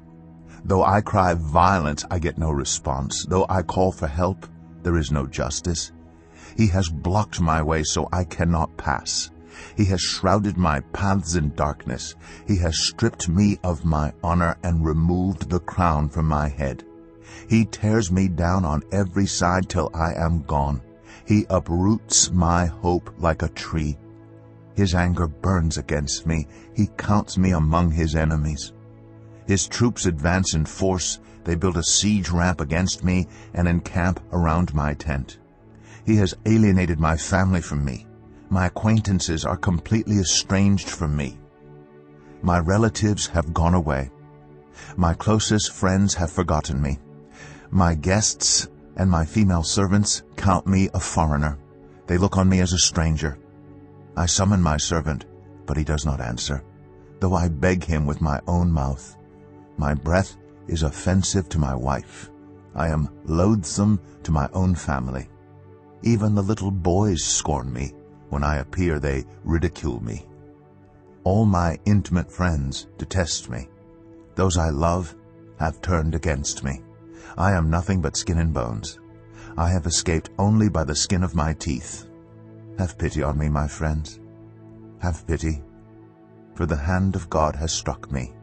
Though I cry violence, I get no response. Though I call for help, there is no justice. He has blocked my way so I cannot pass. He has shrouded my paths in darkness. He has stripped me of my honor and removed the crown from my head. He tears me down on every side till I am gone. He uproots my hope like a tree. His anger burns against me. He counts me among his enemies. His troops advance in force. They build a siege ramp against me and encamp around my tent. He has alienated my family from me. My acquaintances are completely estranged from me. My relatives have gone away. My closest friends have forgotten me. My guests and my female servants count me a foreigner. They look on me as a stranger. I summon my servant, but he does not answer, though I beg him with my own mouth. My breath is offensive to my wife. I am loathsome to my own family. Even the little boys scorn me. When I appear, they ridicule me. All my intimate friends detest me. Those I love have turned against me. I am nothing but skin and bones. I have escaped only by the skin of my teeth. Have pity on me, my friends. Have pity, for the hand of God has struck me.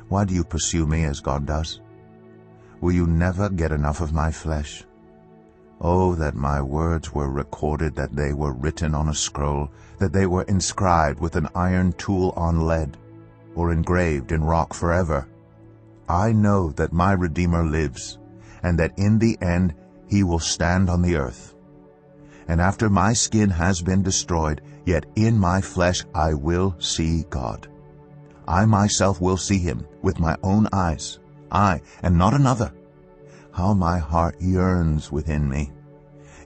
Why do you pursue me as God does? Will you never get enough of my flesh? Oh, that my words were recorded, that they were written on a scroll, that they were inscribed with an iron tool on lead, or engraved in rock forever. I know that my Redeemer lives, and that in the end he will stand on the earth. And after my skin has been destroyed, yet in my flesh I will see God. I myself will see him with my own eyes, I, and not another. How my heart yearns within me.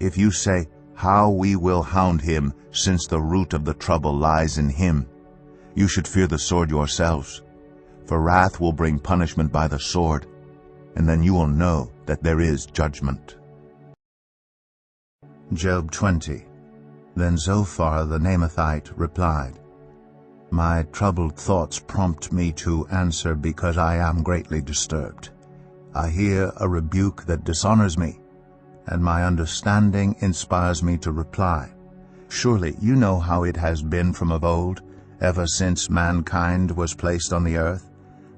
If you say, how we will hound him, since the root of the trouble lies in him, you should fear the sword yourselves. For wrath will bring punishment by the sword, and then you will know that there is judgment. Job 20. Then Zophar the Naamathite replied, My troubled thoughts prompt me to answer because I am greatly disturbed. I hear a rebuke that dishonors me, and my understanding inspires me to reply. Surely you know how it has been from of old, ever since mankind was placed on the earth,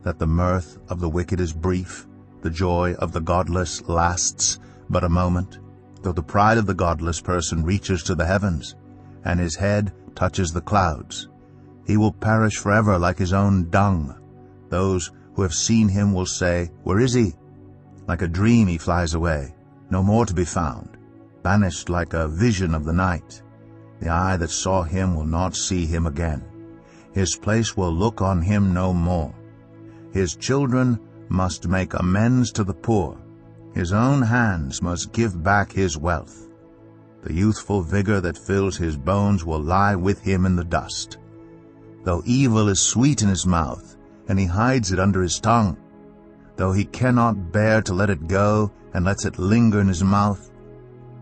that the mirth of the wicked is brief, the joy of the godless lasts but a moment, though the pride of the godless person reaches to the heavens, and his head touches the clouds. He will perish forever like his own dung. Those who have seen him will say, Where is he? Like a dream he flies away, no more to be found, banished like a vision of the night. The eye that saw him will not see him again. His place will look on him no more. His children must make amends to the poor. His own hands must give back his wealth. The youthful vigor that fills his bones will lie with him in the dust. Though evil is sweet in his mouth, and he hides it under his tongue, though he cannot bear to let it go and lets it linger in his mouth,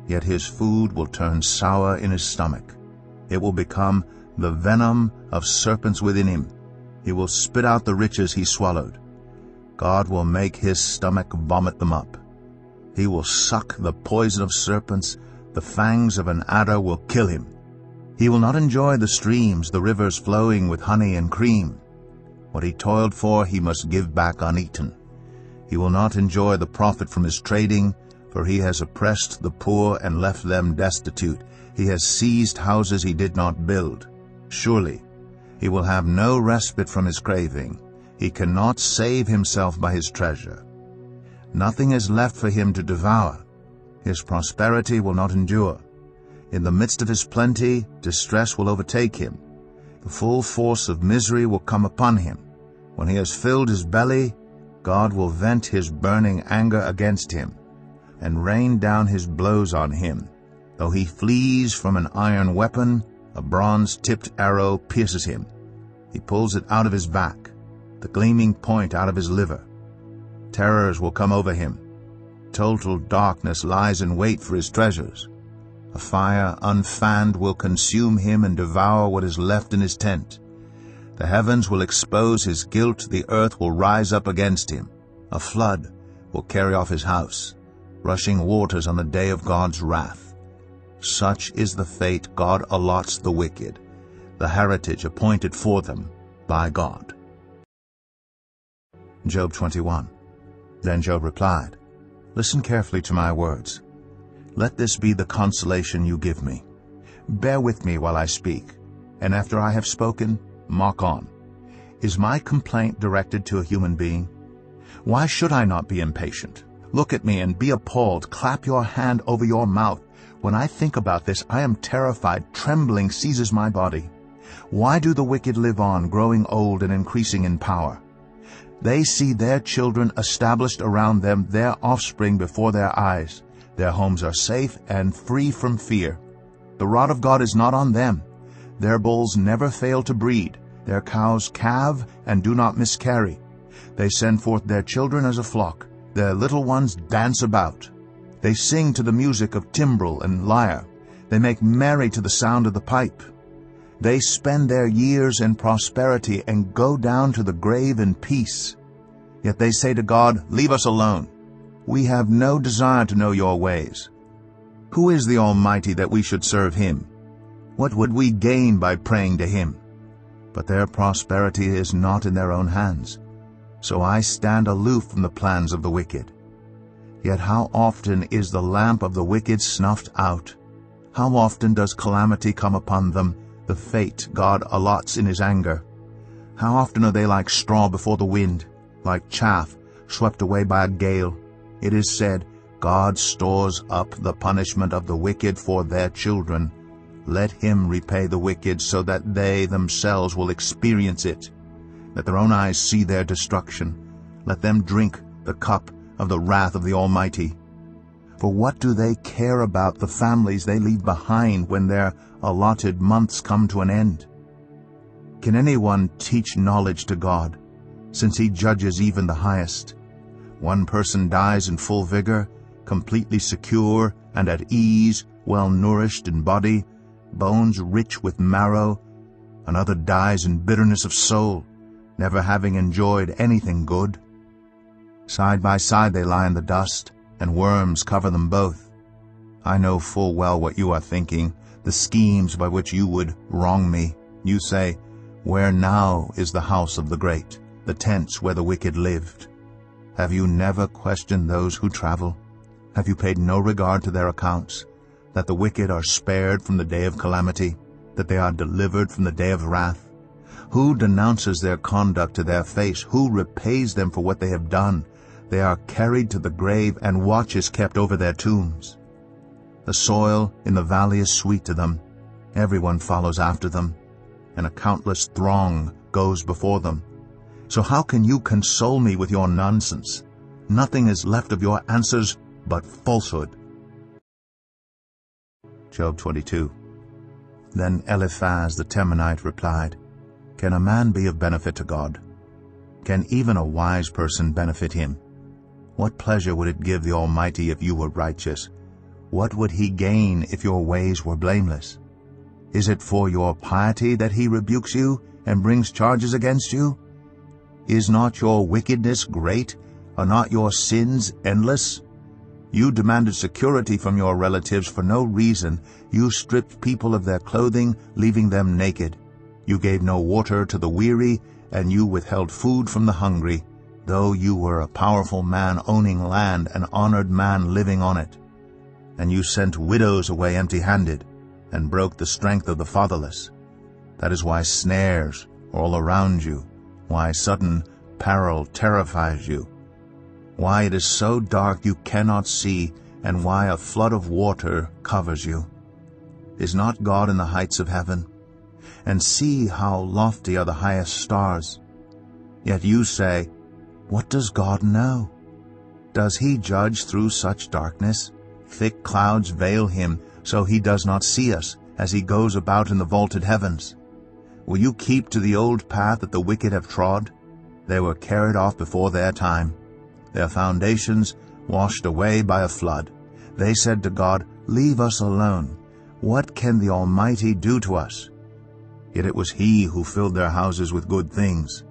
yet his food will turn sour in his stomach. It will become the venom of serpents within him. He will spit out the riches he swallowed. God will make his stomach vomit them up. He will suck the poison of serpents. The fangs of an adder will kill him. He will not enjoy the streams, the rivers flowing with honey and cream. What he toiled for he must give back uneaten. He will not enjoy the profit from his trading, for he has oppressed the poor and left them destitute. He has seized houses he did not build. Surely he will have no respite from his craving. He cannot save himself by his treasure. Nothing is left for him to devour. His prosperity will not endure. In the midst of his plenty, distress will overtake him. The full force of misery will come upon him. When he has filled his belly, God will vent his burning anger against him, and rain down his blows on him. Though he flees from an iron weapon, a bronze-tipped arrow pierces him. He pulls it out of his back, the gleaming point out of his liver. Terrors will come over him. Total darkness lies in wait for his treasures. A fire unfanned will consume him and devour what is left in his tent. The heavens will expose his guilt, the earth will rise up against him. A flood will carry off his house, rushing waters on the day of God's wrath. Such is the fate God allots the wicked, the heritage appointed for them by God. Job 21. Then Job replied, "Listen carefully to my words. Let this be the consolation you give me. Bear with me while I speak, and after I have spoken, mock on. Is my complaint directed to a human being? Why should I not be impatient? Look at me and be appalled. Clap your hand over your mouth. When I think about this, I am terrified. Trembling seizes my body. Why do the wicked live on, growing old and increasing in power? They see their children established around them, their offspring before their eyes. Their homes are safe and free from fear. The rod of God is not on them. Their bulls never fail to breed. Their cows calve and do not miscarry. They send forth their children as a flock. Their little ones dance about. They sing to the music of timbrel and lyre. They make merry to the sound of the pipe. They spend their years in prosperity and go down to the grave in peace. Yet they say to God, 'Leave us alone. We have no desire to know your ways.' Who is the Almighty that we should serve him? What would we gain by praying to him? But their prosperity is not in their own hands. So I stand aloof from the plans of the wicked. Yet how often is the lamp of the wicked snuffed out? How often does calamity come upon them, the fate God allots in his anger? How often are they like straw before the wind, like chaff swept away by a gale? It is said, God stores up the punishment of the wicked for their children. Let him repay the wicked so that they themselves will experience it. Let their own eyes see their destruction. Let them drink the cup of the wrath of the Almighty. For what do they care about the families they leave behind when their allotted months come to an end? Can anyone teach knowledge to God, since he judges even the highest? One person dies in full vigor, completely secure and at ease, well-nourished in body, bones rich with marrow. Another dies in bitterness of soul, never having enjoyed anything good. Side by side they lie in the dust, and worms cover them both. I know full well what you are thinking, the schemes by which you would wrong me. You say, 'Where now is the house of the great, the tents where the wicked lived?' Have you never questioned those who travel? Have you paid no regard to their accounts, that the wicked are spared from the day of calamity, that they are delivered from the day of wrath? Who denounces their conduct to their face? Who repays them for what they have done? They are carried to the grave, and watch is kept over their tombs. The soil in the valley is sweet to them. Everyone follows after them, and a countless throng goes before them. So how can you console me with your nonsense? Nothing is left of your answers but falsehood. Job 22. Then Eliphaz the Temanite replied, Can a man be of benefit to God? Can even a wise person benefit him? What pleasure would it give the Almighty if you were righteous? What would he gain if your ways were blameless? Is it for your piety that he rebukes you and brings charges against you? Is not your wickedness great? Are not your sins endless? You demanded security from your relatives for no reason. You stripped people of their clothing, leaving them naked. You gave no water to the weary, and you withheld food from the hungry, though you were a powerful man owning land, an honored man living on it. And you sent widows away empty-handed, and broke the strength of the fatherless. That is why snares are all around you, why sudden peril terrifies you, why it is so dark you cannot see, and why a flood of water covers you. Is not God in the heights of heaven? And see how lofty are the highest stars. Yet you say, What does God know? Does he judge through such darkness? Thick clouds veil him, so he does not see us, as he goes about in the vaulted heavens. Will you keep to the old path that the wicked have trod? They were carried off before their time. Their foundations washed away by a flood. They said to God, "Leave us alone. What can the Almighty do to us?" Yet it was He who filled their houses with good things.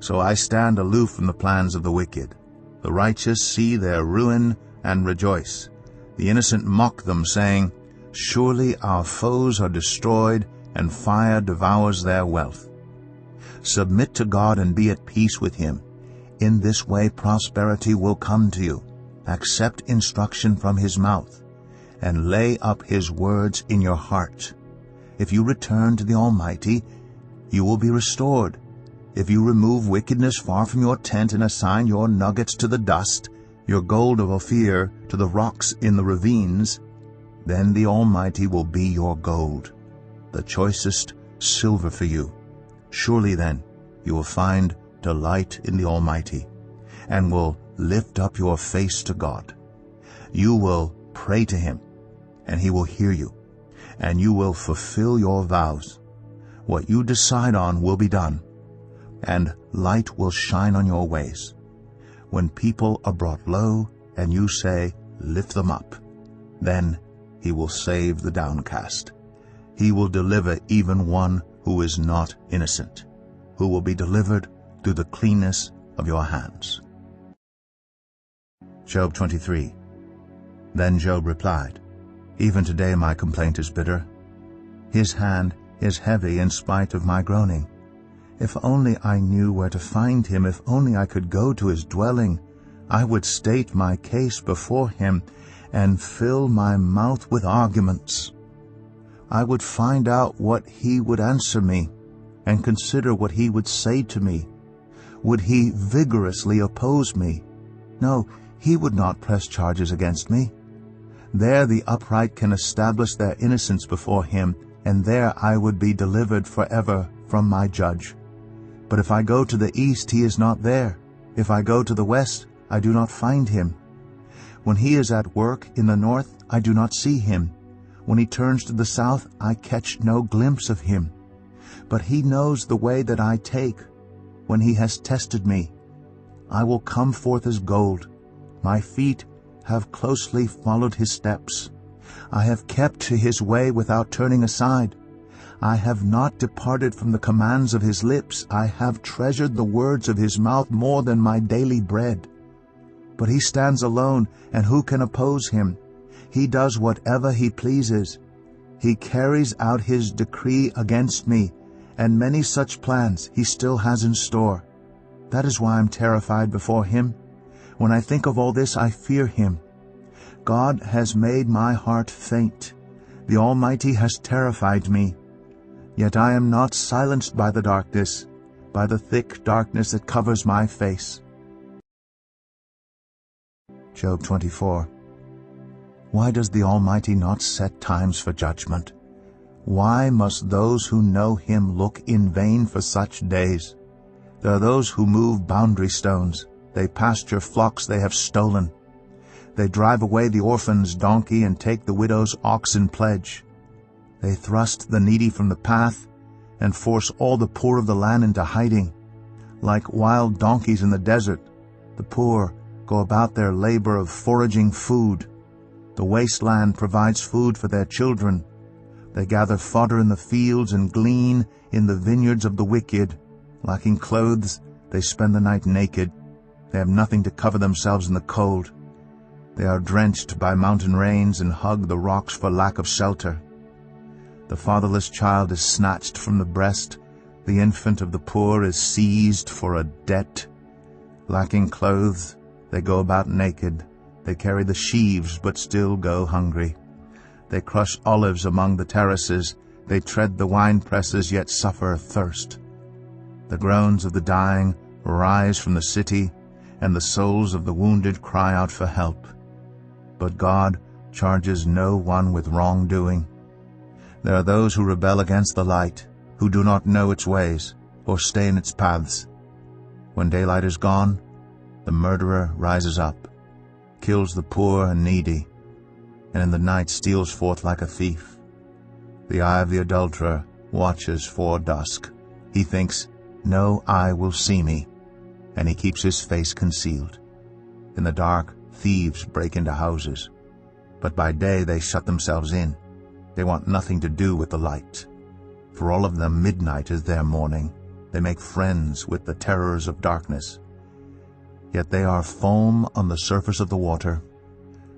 So I stand aloof from the plans of the wicked. The righteous see their ruin and rejoice. The innocent mock them, saying, "Surely our foes are destroyed, and fire devours their wealth." Submit to God and be at peace with Him. In this way prosperity will come to you. Accept instruction from His mouth, and lay up His words in your heart. If you return to the Almighty, you will be restored. If you remove wickedness far from your tent and assign your nuggets to the dust, your gold of Ophir to the rocks in the ravines, then the Almighty will be your gold, the choicest silver for you. Surely then you will find delight in the Almighty, and will lift up your face to God. You will pray to Him, and He will hear you, and you will fulfill your vows. What you decide on will be done, and light will shine on your ways. When people are brought low, and you say, "Lift them up," then He will save the downcast. He will deliver even one who is not innocent, who will be delivered through the cleanness of your hands. Job 23. Then Job replied, "Even today my complaint is bitter. His hand is heavy in spite of my groaning. If only I knew where to find Him, if only I could go to His dwelling, I would state my case before Him and fill my mouth with arguments. I would find out what He would answer me and consider what He would say to me. Would He vigorously oppose me? No, He would not press charges against me. There the upright can establish their innocence before Him, and there I would be delivered forever from my judge. But if I go to the east, He is not there. If I go to the west, I do not find Him. When He is at work in the north, I do not see Him. When He turns to the south, I catch no glimpse of Him. But He knows the way that I take. When He has tested me, I will come forth as gold. My feet have closely followed His steps. I have kept to His way without turning aside. I have not departed from the commands of His lips. I have treasured the words of His mouth more than my daily bread. But He stands alone, and who can oppose Him? He does whatever He pleases. He carries out His decree against me, and many such plans He still has in store. That is why I am terrified before Him. When I think of all this, I fear Him. God has made my heart faint. The Almighty has terrified me. Yet I am not silenced by the darkness, by the thick darkness that covers my face. Job 24. Why does the Almighty not set times for judgment? Why must those who know Him look in vain for such days? There are those who move boundary stones. They pasture flocks they have stolen. They drive away the orphan's donkey and take the widow's ox in pledge. They thrust the needy from the path and force all the poor of the land into hiding. Like wild donkeys in the desert, the poor go about their labor of foraging food. The wasteland provides food for their children. They gather fodder in the fields and glean in the vineyards of the wicked. Lacking clothes, they spend the night naked. They have nothing to cover themselves in the cold. They are drenched by mountain rains and hug the rocks for lack of shelter. The fatherless child is snatched from the breast. The infant of the poor is seized for a debt. Lacking clothes, they go about naked. They carry the sheaves, but still go hungry. They crush olives among the terraces. They tread the winepresses, yet suffer thirst. The groans of the dying rise from the city, and the souls of the wounded cry out for help. But God charges no one with wrongdoing. There are those who rebel against the light, who do not know its ways, or stay in its paths. When daylight is gone, the murderer rises up, kills the poor and needy, and in the night steals forth like a thief. The eye of the adulterer watches for dusk. He thinks, "No eye will see me," and he keeps his face concealed. In the dark, thieves break into houses. But by day they shut themselves in. They want nothing to do with the light. For all of them midnight is their morning. They make friends with the terrors of darkness. Yet they are foam on the surface of the water.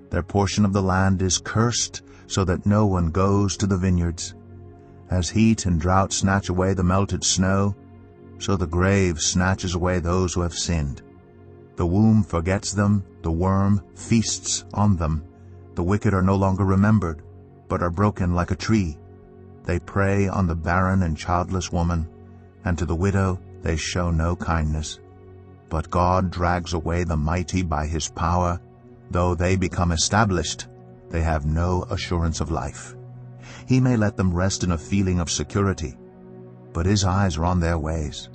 Their portion of the land is cursed, so that no one goes to the vineyards. As heat and drought snatch away the melted snow, so the grave snatches away those who have sinned. The womb forgets them, the worm feasts on them. The wicked are no longer remembered, but are broken like a tree. They prey on the barren and childless woman, and to the widow they show no kindness. But God drags away the mighty by his power. Though they become established, they have no assurance of life. He may let them rest in a feeling of security, but his eyes are on their ways.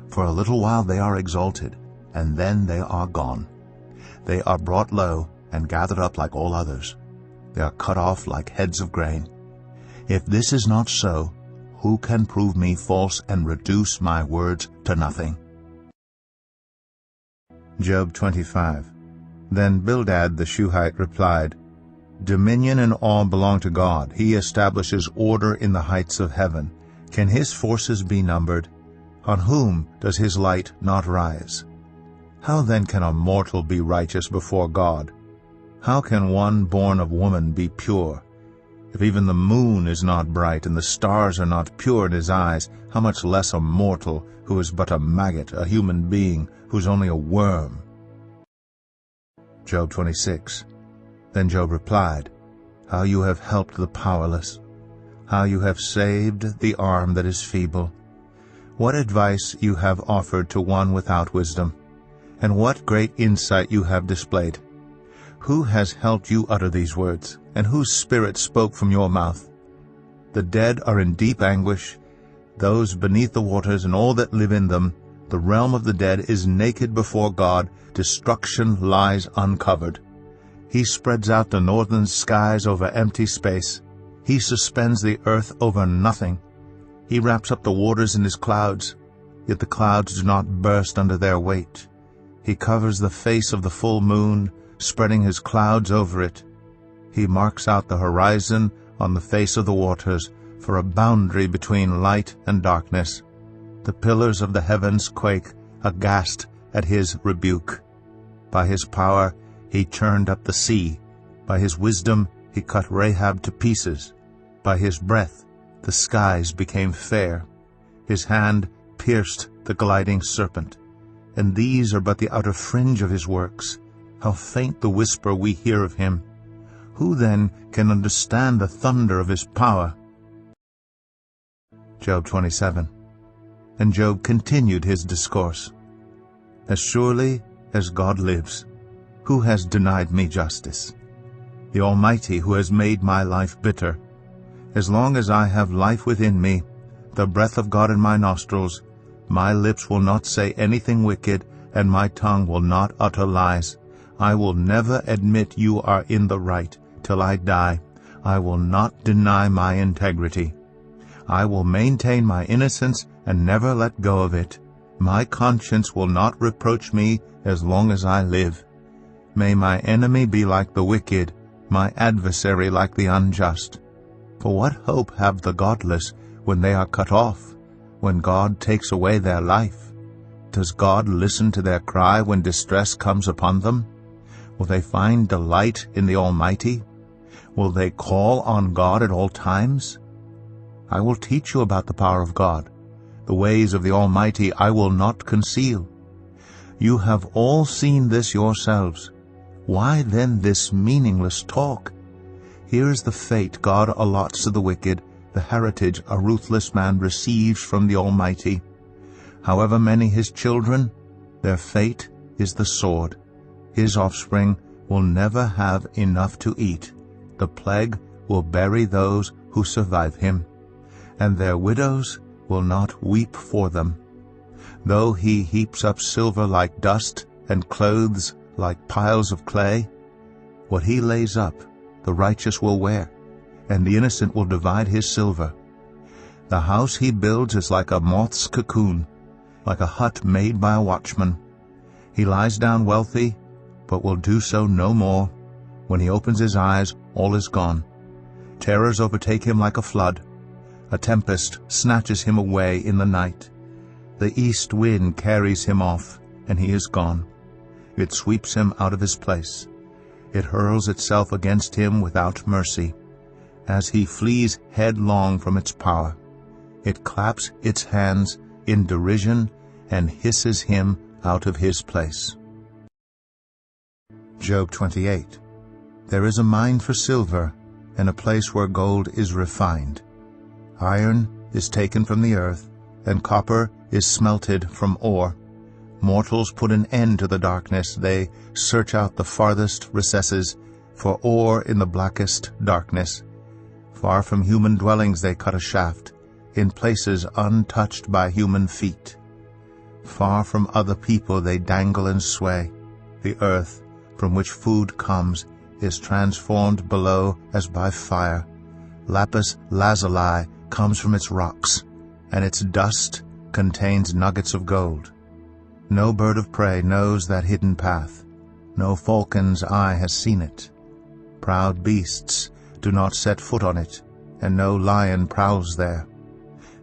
For a little while they are exalted, and then they are gone. They are brought low and gathered up like all others. They are cut off like heads of grain. If this is not so, who can prove me false and reduce my words to nothing? Job 25. Then Bildad the Shuhite replied, Dominion and awe belong to God. He establishes order in the heights of heaven. Can his forces be numbered? On whom does his light not rise? How then can a mortal be righteous before God? How can one born of woman be pure? If even the moon is not bright and the stars are not pure in his eyes, how much less a mortal who is but a maggot, a human being who is only a worm? Job 26. Then Job replied, How you have helped the powerless, how you have saved the arm that is feeble. What advice you have offered to one without wisdom, and what great insight you have displayed. Who has helped you utter these words, and whose spirit spoke from your mouth? The dead are in deep anguish, those beneath the waters and all that live in them. The realm of the dead is naked before God. Destruction lies uncovered. He spreads out the northern skies over empty space. He suspends the earth over nothing. He wraps up the waters in his clouds, yet the clouds do not burst under their weight. He covers the face of the full moon, spreading his clouds over it. He marks out the horizon on the face of the waters for a boundary between light and darkness. The pillars of the heavens quake, aghast at his rebuke. By his power he turned up the sea. By his wisdom he cut Rahab to pieces. By his breath the skies became fair. His hand pierced the gliding serpent. And these are but the outer fringe of his works. How faint the whisper we hear of him! Who then can understand the thunder of his power? Job 27. And Job continued his discourse. As surely as God lives, who has denied me justice? The Almighty, who has made my life bitter. As long as I have life within me, the breath of God in my nostrils, my lips will not say anything wicked, and my tongue will not utter lies. I will never admit you are in the right till I die. I will not deny my integrity. I will maintain my innocence and never let go of it. My conscience will not reproach me as long as I live. May my enemy be like the wicked, my adversary like the unjust. For what hope have the godless when they are cut off, when God takes away their life? Does God listen to their cry when distress comes upon them? Will they find delight in the Almighty? Will they call on God at all times? I will teach you about the power of God. The ways of the Almighty I will not conceal. You have all seen this yourselves. Why then this meaningless talk? Here is the fate God allots to the wicked, the heritage a ruthless man receives from the Almighty. However many his children, their fate is the sword. His offspring will never have enough to eat. The plague will bury those who survive him, and their widows will not weep for them. Though he heaps up silver like dust and clothes like piles of clay, what he lays up the righteous will wear, and the innocent will divide his silver. The house he builds is like a moth's cocoon, like a hut made by a watchman. He lies down wealthy, but will do so no more. When he opens his eyes, all is gone. Terrors overtake him like a flood. A tempest snatches him away in the night. The east wind carries him off, and he is gone. It sweeps him out of his place. It hurls itself against him without mercy, as he flees headlong from its power. It claps its hands in derision and hisses him out of his place. Job 28. There is a mine for silver, and a place where gold is refined. Iron is taken from the earth, and copper is smelted from ore. Mortals put an end to the darkness. They search out the farthest recesses for ore in the blackest darkness. Far from human dwellings they cut a shaft, in places untouched by human feet. Far from other people they dangle and sway. The earth, from which food comes, is transformed below as by fire. Lapis lazuli comes from its rocks, and its dust contains nuggets of gold. No bird of prey knows that hidden path. No falcon's eye has seen it. Proud beasts do not set foot on it, and no lion prowls there.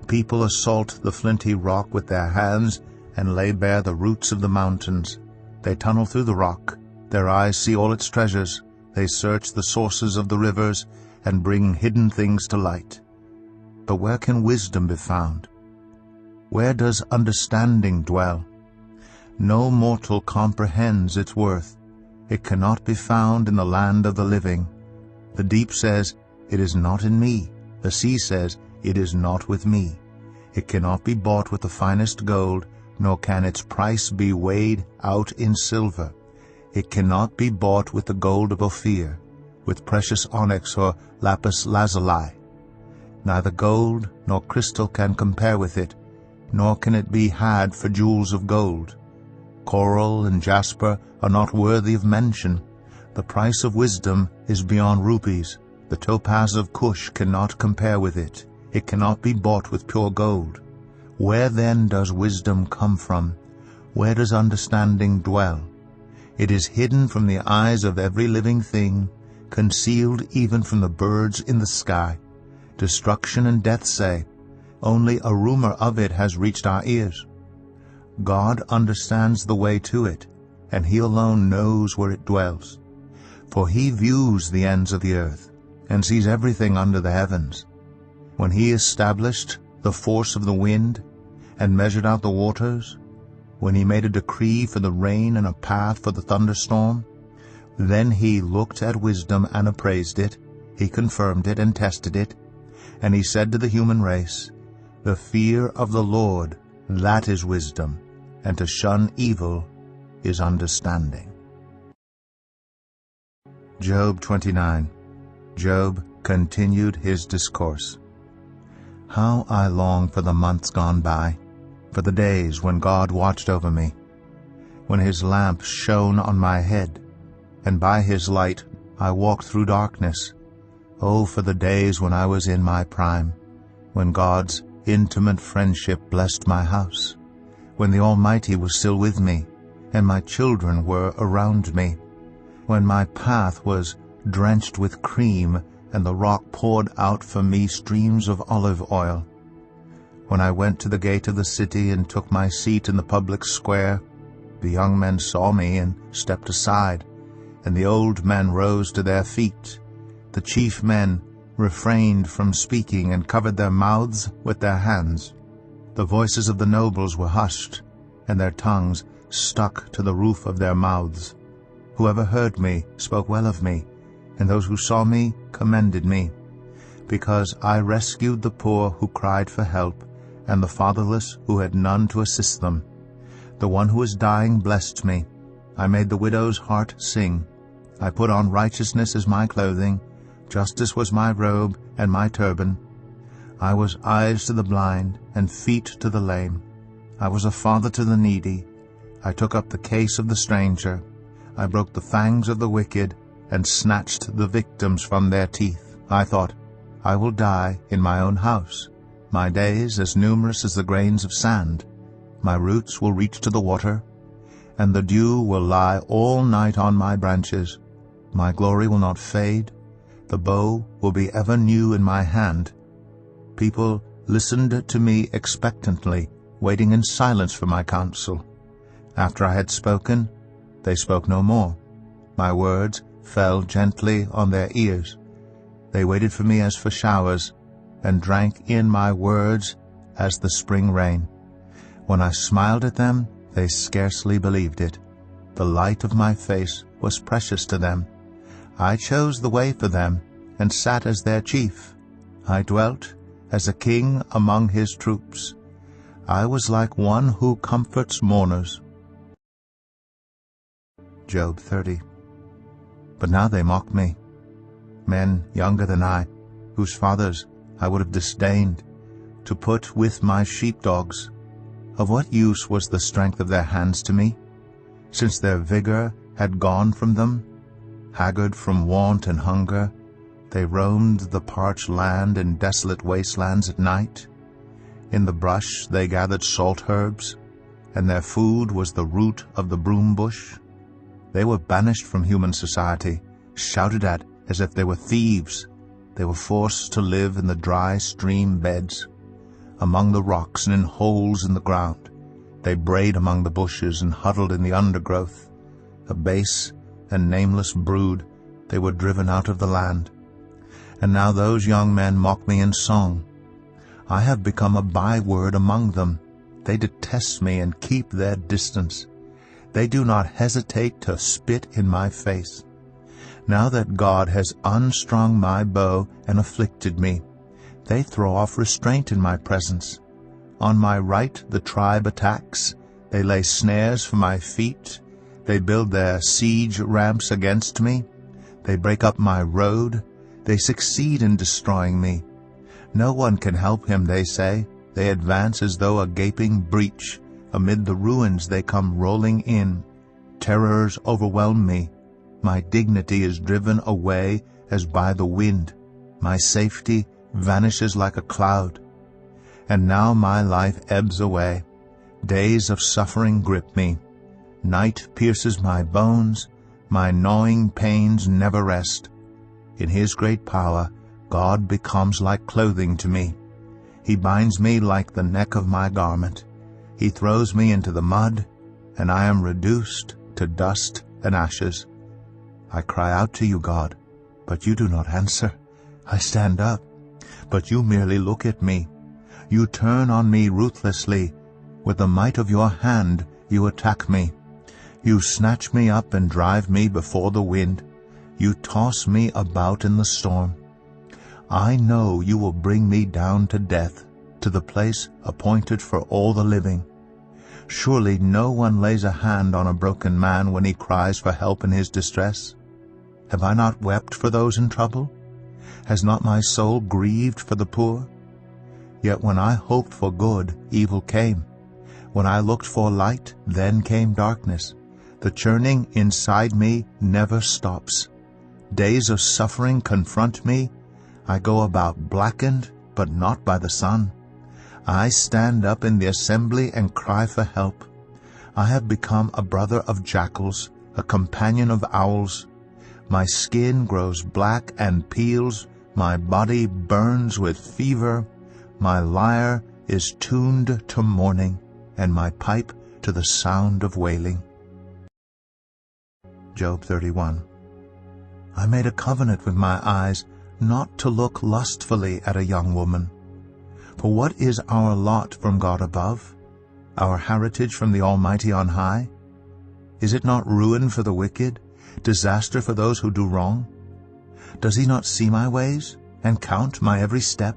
People assault the flinty rock with their hands and lay bare the roots of the mountains. They tunnel through the rock. Their eyes see all its treasures. They search the sources of the rivers and bring hidden things to light. But where can wisdom be found? Where does understanding dwell? No mortal comprehends its worth. It cannot be found in the land of the living. The deep says, "It is not in me." The sea says, "It is not with me." It cannot be bought with the finest gold, nor can its price be weighed out in silver. It cannot be bought with the gold of Ophir, with precious onyx or lapis lazuli. Neither gold nor crystal can compare with it, nor can it be had for jewels of gold. Coral and jasper are not worthy of mention. The price of wisdom is beyond rubies. The topaz of Cush cannot compare with it. It cannot be bought with pure gold. Where then does wisdom come from? Where does understanding dwell? It is hidden from the eyes of every living thing, concealed even from the birds in the sky. Destruction and death say, "Only a rumor of it has reached our ears." God understands the way to it, and he alone knows where it dwells. For he views the ends of the earth, and sees everything under the heavens. When he established the force of the wind, and measured out the waters, when he made a decree for the rain and a path for the thunderstorm, then he looked at wisdom and appraised it, he confirmed it and tested it, and he said to the human race, "The fear of the Lord, that is wisdom, and to shun evil is understanding." Job 29. Job continued his discourse. How I long for the months gone by, for the days when God watched over me, when his lamp shone on my head, and by his light I walked through darkness. Oh, for the days when I was in my prime, when God's intimate friendship blessed my house, when the Almighty was still with me, and my children were around me, when my path was drenched with cream, and the rock poured out for me streams of olive oil. When I went to the gate of the city and took my seat in the public square, the young men saw me and stepped aside, and the old men rose to their feet. The chief men refrained from speaking and covered their mouths with their hands. The voices of the nobles were hushed, and their tongues stuck to the roof of their mouths. Whoever heard me spoke well of me, and those who saw me commended me, because I rescued the poor who cried for help, and the fatherless who had none to assist them. The one who was dying blessed me. I made the widow's heart sing. I put on righteousness as my clothing. Justice was my robe and my turban. I was eyes to the blind and feet to the lame. I was a father to the needy. I took up the case of the stranger. I broke the fangs of the wicked and snatched the victims from their teeth. I thought, I will die in my own house, my days as numerous as the grains of sand. My roots will reach to the water, and the dew will lie all night on my branches. My glory will not fade. The bow will be ever new in my hand. People listened to me expectantly, waiting in silence for my counsel. After I had spoken, they spoke no more. My words fell gently on their ears. They waited for me as for showers, and drank in my words as the spring rain. When I smiled at them, they scarcely believed it. The light of my face was precious to them. I chose the way for them, and sat as their chief. I dwelt as a king among his troops. I was like one who comforts mourners. Job 30. But now they mock me, men younger than I, whose fathers I would have disdained, to put with my sheepdogs. Of what use was the strength of their hands to me, since their vigor had gone from them? Haggard from want and hunger, they roamed the parched land and desolate wastelands at night. In the brush they gathered salt herbs, and their food was the root of the broom bush. They were banished from human society, shouted at as if they were thieves. They were forced to live in the dry stream beds, among the rocks and in holes in the ground. They brayed among the bushes and huddled in the undergrowth. A base and nameless brood, they were driven out of the land. And now those young men mock me in song. I have become a byword among them. They detest me and keep their distance. They do not hesitate to spit in my face. Now that God has unstrung my bow and afflicted me, they throw off restraint in my presence. On my right the tribe attacks. They lay snares for my feet. They build their siege ramps against me. They break up my road. They succeed in destroying me. No one can help him, they say. They advance as though a gaping breach. Amid the ruins they come rolling in. Terrors overwhelm me. My dignity is driven away as by the wind. My safety vanishes like a cloud. And now my life ebbs away. Days of suffering grip me. Night pierces my bones. My gnawing pains never rest. In his great power, God becomes like clothing to me. He binds me like the neck of my garment. He throws me into the mud, and I am reduced to dust and ashes. I cry out to you, God, but you do not answer. I stand up, but you merely look at me. You turn on me ruthlessly. With the might of your hand you attack me. You snatch me up and drive me before the wind. You toss me about in the storm. I know you will bring me down to death, to the place appointed for all the living. Surely no one lays a hand on a broken man when he cries for help in his distress. Have I not wept for those in trouble? Has not my soul grieved for the poor? Yet when I hoped for good, evil came. When I looked for light, then came darkness. The churning inside me never stops. Days of suffering confront me. I go about blackened, but not by the sun. I stand up in the assembly and cry for help. I have become a brother of jackals, a companion of owls. My skin grows black and peels. My body burns with fever. My lyre is tuned to mourning, and my pipe to the sound of wailing. Job 31. I made a covenant with my eyes not to look lustfully at a young woman. For what is our lot from God above, our heritage from the Almighty on high? Is it not ruin for the wicked, disaster for those who do wrong? Does he not see my ways and count my every step?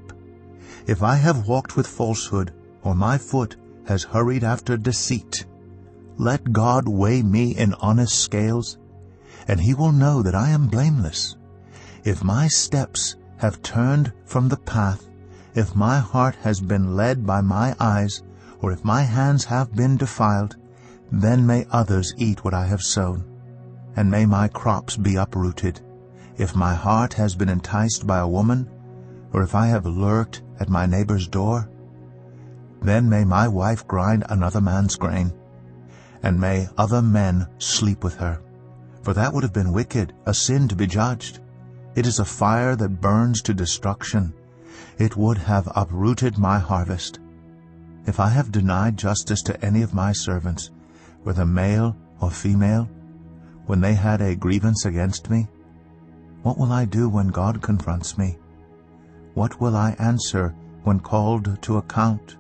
If I have walked with falsehood, or my foot has hurried after deceit, let God weigh me in honest scales, and he will know that I am blameless. If my steps have turned from the path, if my heart has been led by my eyes, or if my hands have been defiled, then may others eat what I have sown, and may my crops be uprooted. If my heart has been enticed by a woman, or if I have lurked at my neighbor's door, then may my wife grind another man's grain, and may other men sleep with her. For that would have been wicked, a sin to be judged. It is a fire that burns to destruction. It would have uprooted my harvest. If I have denied justice to any of my servants, whether male or female, when they had a grievance against me, what will I do when God confronts me? What will I answer when called to account?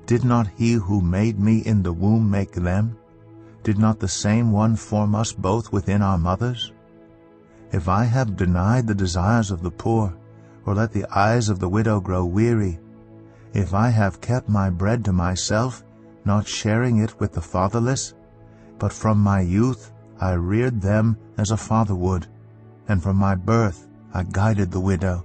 Did not he who made me in the womb make them? Did not the same one form us both within our mothers? If I have denied the desires of the poor, or let the eyes of the widow grow weary, if I have kept my bread to myself, not sharing it with the fatherless, but from my youth I reared them as a father would, and from my birth I guided the widow.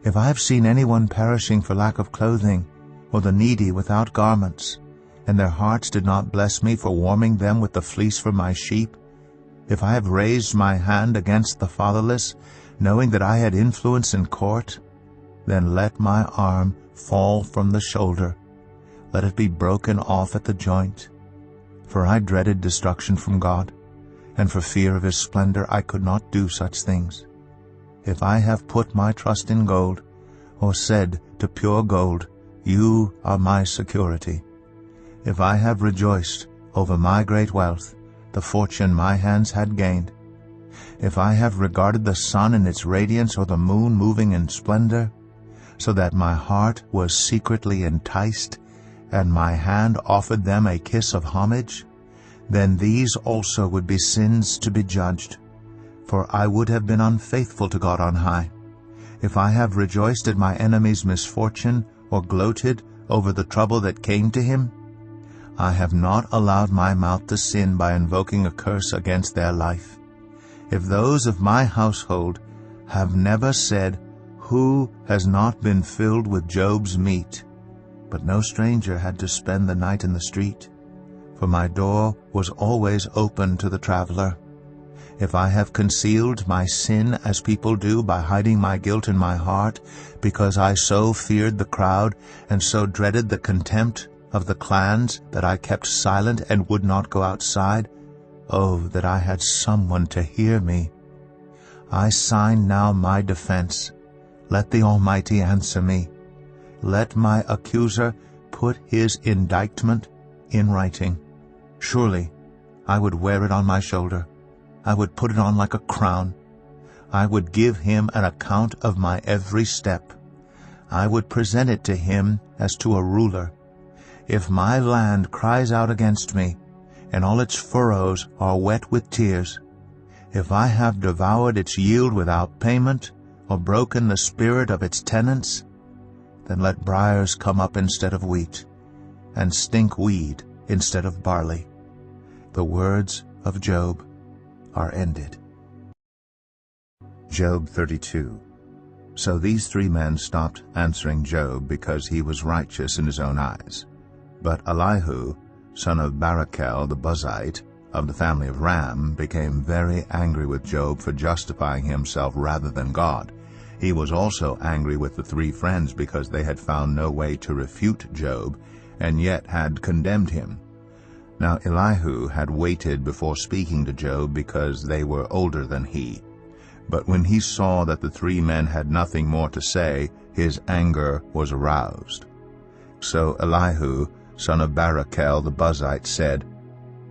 If I have seen anyone perishing for lack of clothing, or the needy without garments, and their hearts did not bless me for warming them with the fleece for my sheep, if I have raised my hand against the fatherless, knowing that I had influence in court, then let my arm fall from the shoulder, let it be broken off at the joint. For I dreaded destruction from God, and for fear of his splendor I could not do such things. If I have put my trust in gold, or said to pure gold, you are my security. If I have rejoiced over my great wealth, the fortune my hands had gained, if I have regarded the sun in its radiance, or the moon moving in splendor, so that my heart was secretly enticed, and my hand offered them a kiss of homage, then these also would be sins to be judged, for I would have been unfaithful to God on high. If I have rejoiced at my enemy's misfortune, or gloated over the trouble that came to him, I have not allowed my mouth to sin by invoking a curse against their life. If those of my household have never said, who has not been filled with Job's meat? But no stranger had to spend the night in the street, for my door was always open to the traveler. If I have concealed my sin as people do by hiding my guilt in my heart, because I so feared the crowd and so dreaded the contempt of the clans that I kept silent and would not go outside, oh, that I had someone to hear me. I sign now my defense. Let the Almighty answer me. Let my accuser put his indictment in writing. Surely I would wear it on my shoulder. I would put it on like a crown. I would give him an account of my every step. I would present it to him as to a ruler. If my land cries out against me, and all its furrows are wet with tears, if I have devoured its yield without payment, or broken the spirit of its tenants, then let briars come up instead of wheat, and stink weed instead of barley. The words of Job are ended. Job 32. So these three men stopped answering Job because he was righteous in his own eyes. But Elihu, son of Barachel the Buzite, of the family of Ram, became very angry with Job for justifying himself rather than God. He was also angry with the three friends because they had found no way to refute Job, and yet had condemned him. Now Elihu had waited before speaking to Job because they were older than he. But when he saw that the three men had nothing more to say, his anger was aroused. So Elihu, son of Barachel the Buzite, said,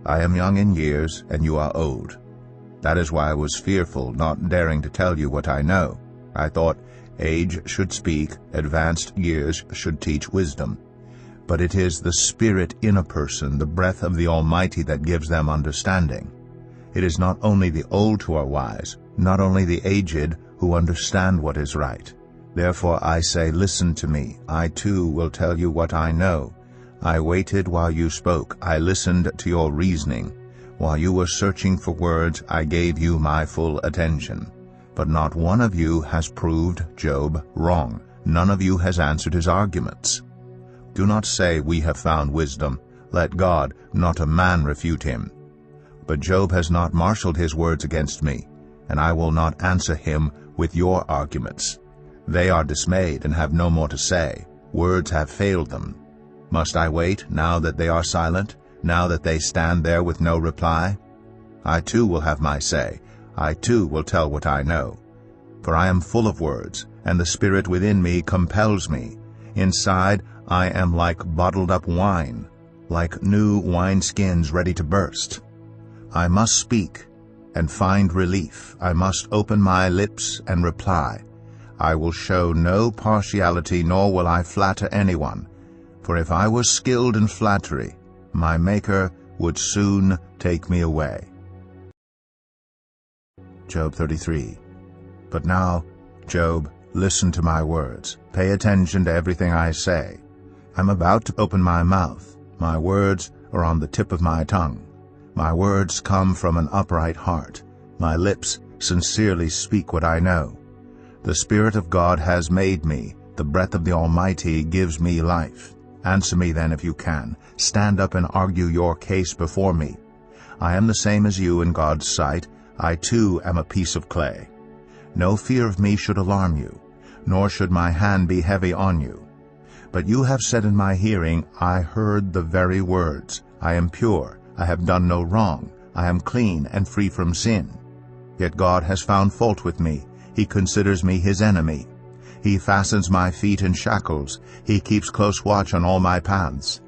I am young in years, and you are old. That is why I was fearful, not daring to tell you what I know. I thought, age should speak, advanced years should teach wisdom. But it is the Spirit in a person, the breath of the Almighty, that gives them understanding. It is not only the old who are wise, not only the aged who understand what is right. Therefore I say, listen to me. I too will tell you what I know. I waited while you spoke. I listened to your reasoning. While you were searching for words, I gave you my full attention. But not one of you has proved Job wrong. None of you has answered his arguments. Do not say, we have found wisdom. Let God, not a man, refute him. But Job has not marshaled his words against me, and I will not answer him with your arguments. They are dismayed and have no more to say. Words have failed them. Must I wait, now that they are silent? now that they stand there with no reply? I too will have my say. I too will tell what I know. For I am full of words, and the Spirit within me compels me. Inside I am like bottled-up wine, like new wineskins ready to burst. I must speak and find relief. I must open my lips and reply. I will show no partiality, nor will I flatter anyone. For if I were skilled in flattery, my Maker would soon take me away. Job 33. But now, Job, listen to my words. Pay attention to everything I say. I'm about to open my mouth. My words are on the tip of my tongue. My words come from an upright heart. My lips sincerely speak what I know. The Spirit of God has made me. The breath of the Almighty gives me life. Answer me then if you can. Stand up and argue your case before me. I am the same as you in God's sight. I too am a piece of clay. No fear of me should alarm you, nor should my hand be heavy on you. But you have said in my hearing, I heard the very words. I am pure, I have done no wrong, I am clean and free from sin. Yet God has found fault with me. He considers me his enemy. He fastens my feet in shackles. He keeps close watch on all my paths.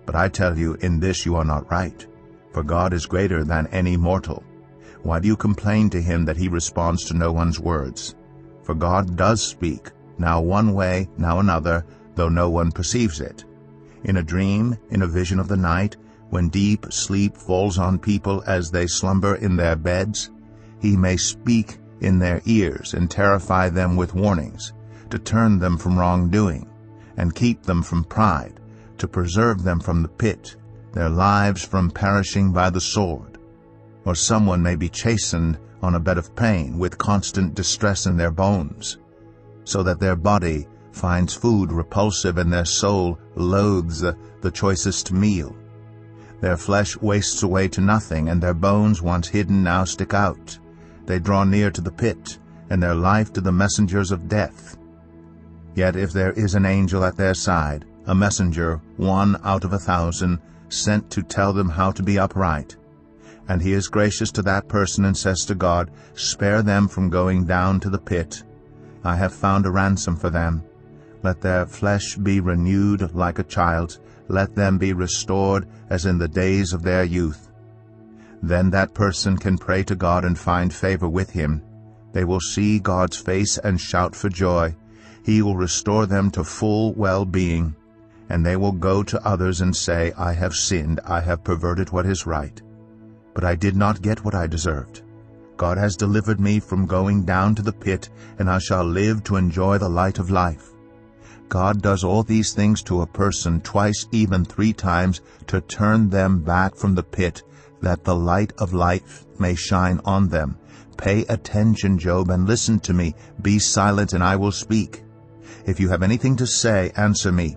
But I tell you, in this you are not right, for God is greater than any mortal. Why do you complain to him that he responds to no one's words? For God does speak, now one way, now another, though no one perceives it. In a dream, in a vision of the night, when deep sleep falls on people as they slumber in their beds, he may speak in their ears and terrify them with warnings, to turn them from wrongdoing, and keep them from pride, to preserve them from the pit, their lives from perishing by the sword. Or someone may be chastened on a bed of pain, with constant distress in their bones, so that their body finds food repulsive and their soul loathes the choicest meal. Their flesh wastes away to nothing, and their bones once hidden now stick out. They draw near to the pit, and their life to the messengers of death. Yet if there is an angel at their side, a messenger, 1 out of 1,000, sent to tell them how to be upright, and he is gracious to that person and says to God, spare them from going down to the pit. I have found a ransom for them. Let their flesh be renewed like a child's. Let them be restored as in the days of their youth. Then that person can pray to God and find favor with him. They will see God's face and shout for joy. He will restore them to full well-being, and they will go to others and say, I have sinned, I have perverted what is right. But I did not get what I deserved. God has delivered me from going down to the pit, and I shall live to enjoy the light of life. God does all these things to a person twice, even 3 times, to turn them back from the pit, that the light of life may shine on them. Pay attention, Job, and listen to me. Be silent, and I will speak. If you have anything to say, answer me.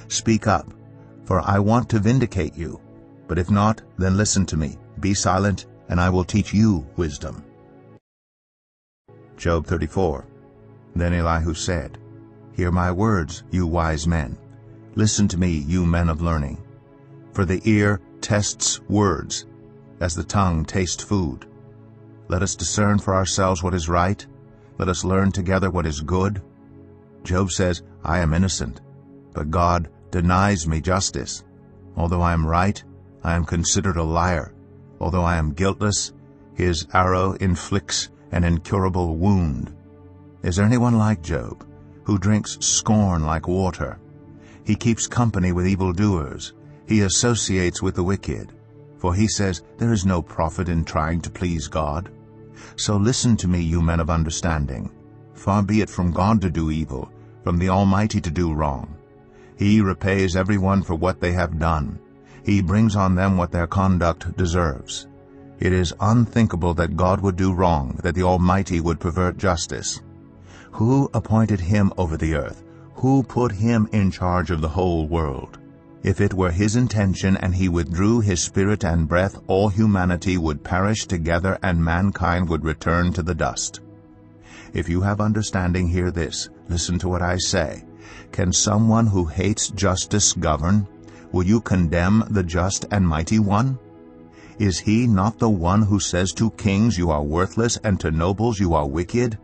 Speak up, for I want to vindicate you. But if not, then listen to me. Be silent, and I will teach you wisdom. Job 34. Then Elihu said, Hear my words, you wise men. Listen to me, you men of learning. For the ear tests words, as the tongue tastes food. Let us discern for ourselves what is right. Let us learn together what is good. Job says, I am innocent, but God denies me justice. Although I am right, I am considered a liar. Although I am guiltless, his arrow inflicts an incurable wound. Is there anyone like Job, who drinks scorn like water? He keeps company with evildoers. He associates with the wicked. For he says, there is no profit in trying to please God. So listen to me, you men of understanding. Far be it from God to do evil, from the Almighty to do wrong. He repays everyone for what they have done. He brings on them what their conduct deserves. It is unthinkable that God would do wrong, that the Almighty would pervert justice. Who appointed him over the earth? Who put him in charge of the whole world? If it were his intention and he withdrew his spirit and breath, all humanity would perish together and mankind would return to the dust. If you have understanding, hear this. Listen to what I say. Can someone who hates justice govern? will you condemn the just and mighty one? Is he not the one who says to kings, you are worthless, and to nobles, you are wicked?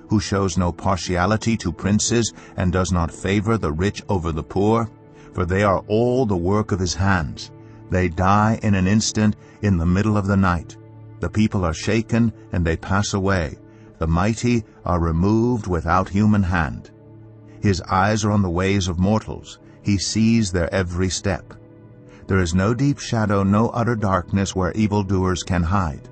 Who shows no partiality to princes, and does not favor the rich over the poor? For they are all the work of his hands. They die in an instant, in the middle of the night. The people are shaken, and they pass away. The mighty are removed without human hand. His eyes are on the ways of mortals. He sees their every step. There is no deep shadow, no utter darkness where evildoers can hide.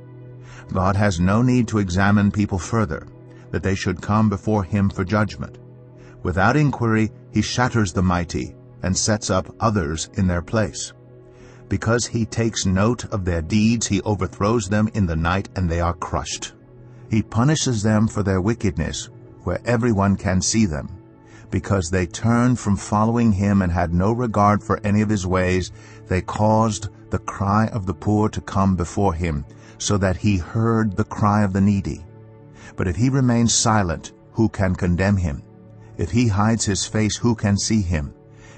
God has no need to examine people further, that they should come before him for judgment. Without inquiry, he shatters the mighty and sets up others in their place. Because he takes note of their deeds, he overthrows them in the night, and they are crushed. He punishes them for their wickedness, where everyone can see them. Because they turned from following him and had no regard for any of his ways, they caused the cry of the poor to come before him, so that he heard the cry of the needy. But if he remains silent, who can condemn him? If he hides his face, who can see him?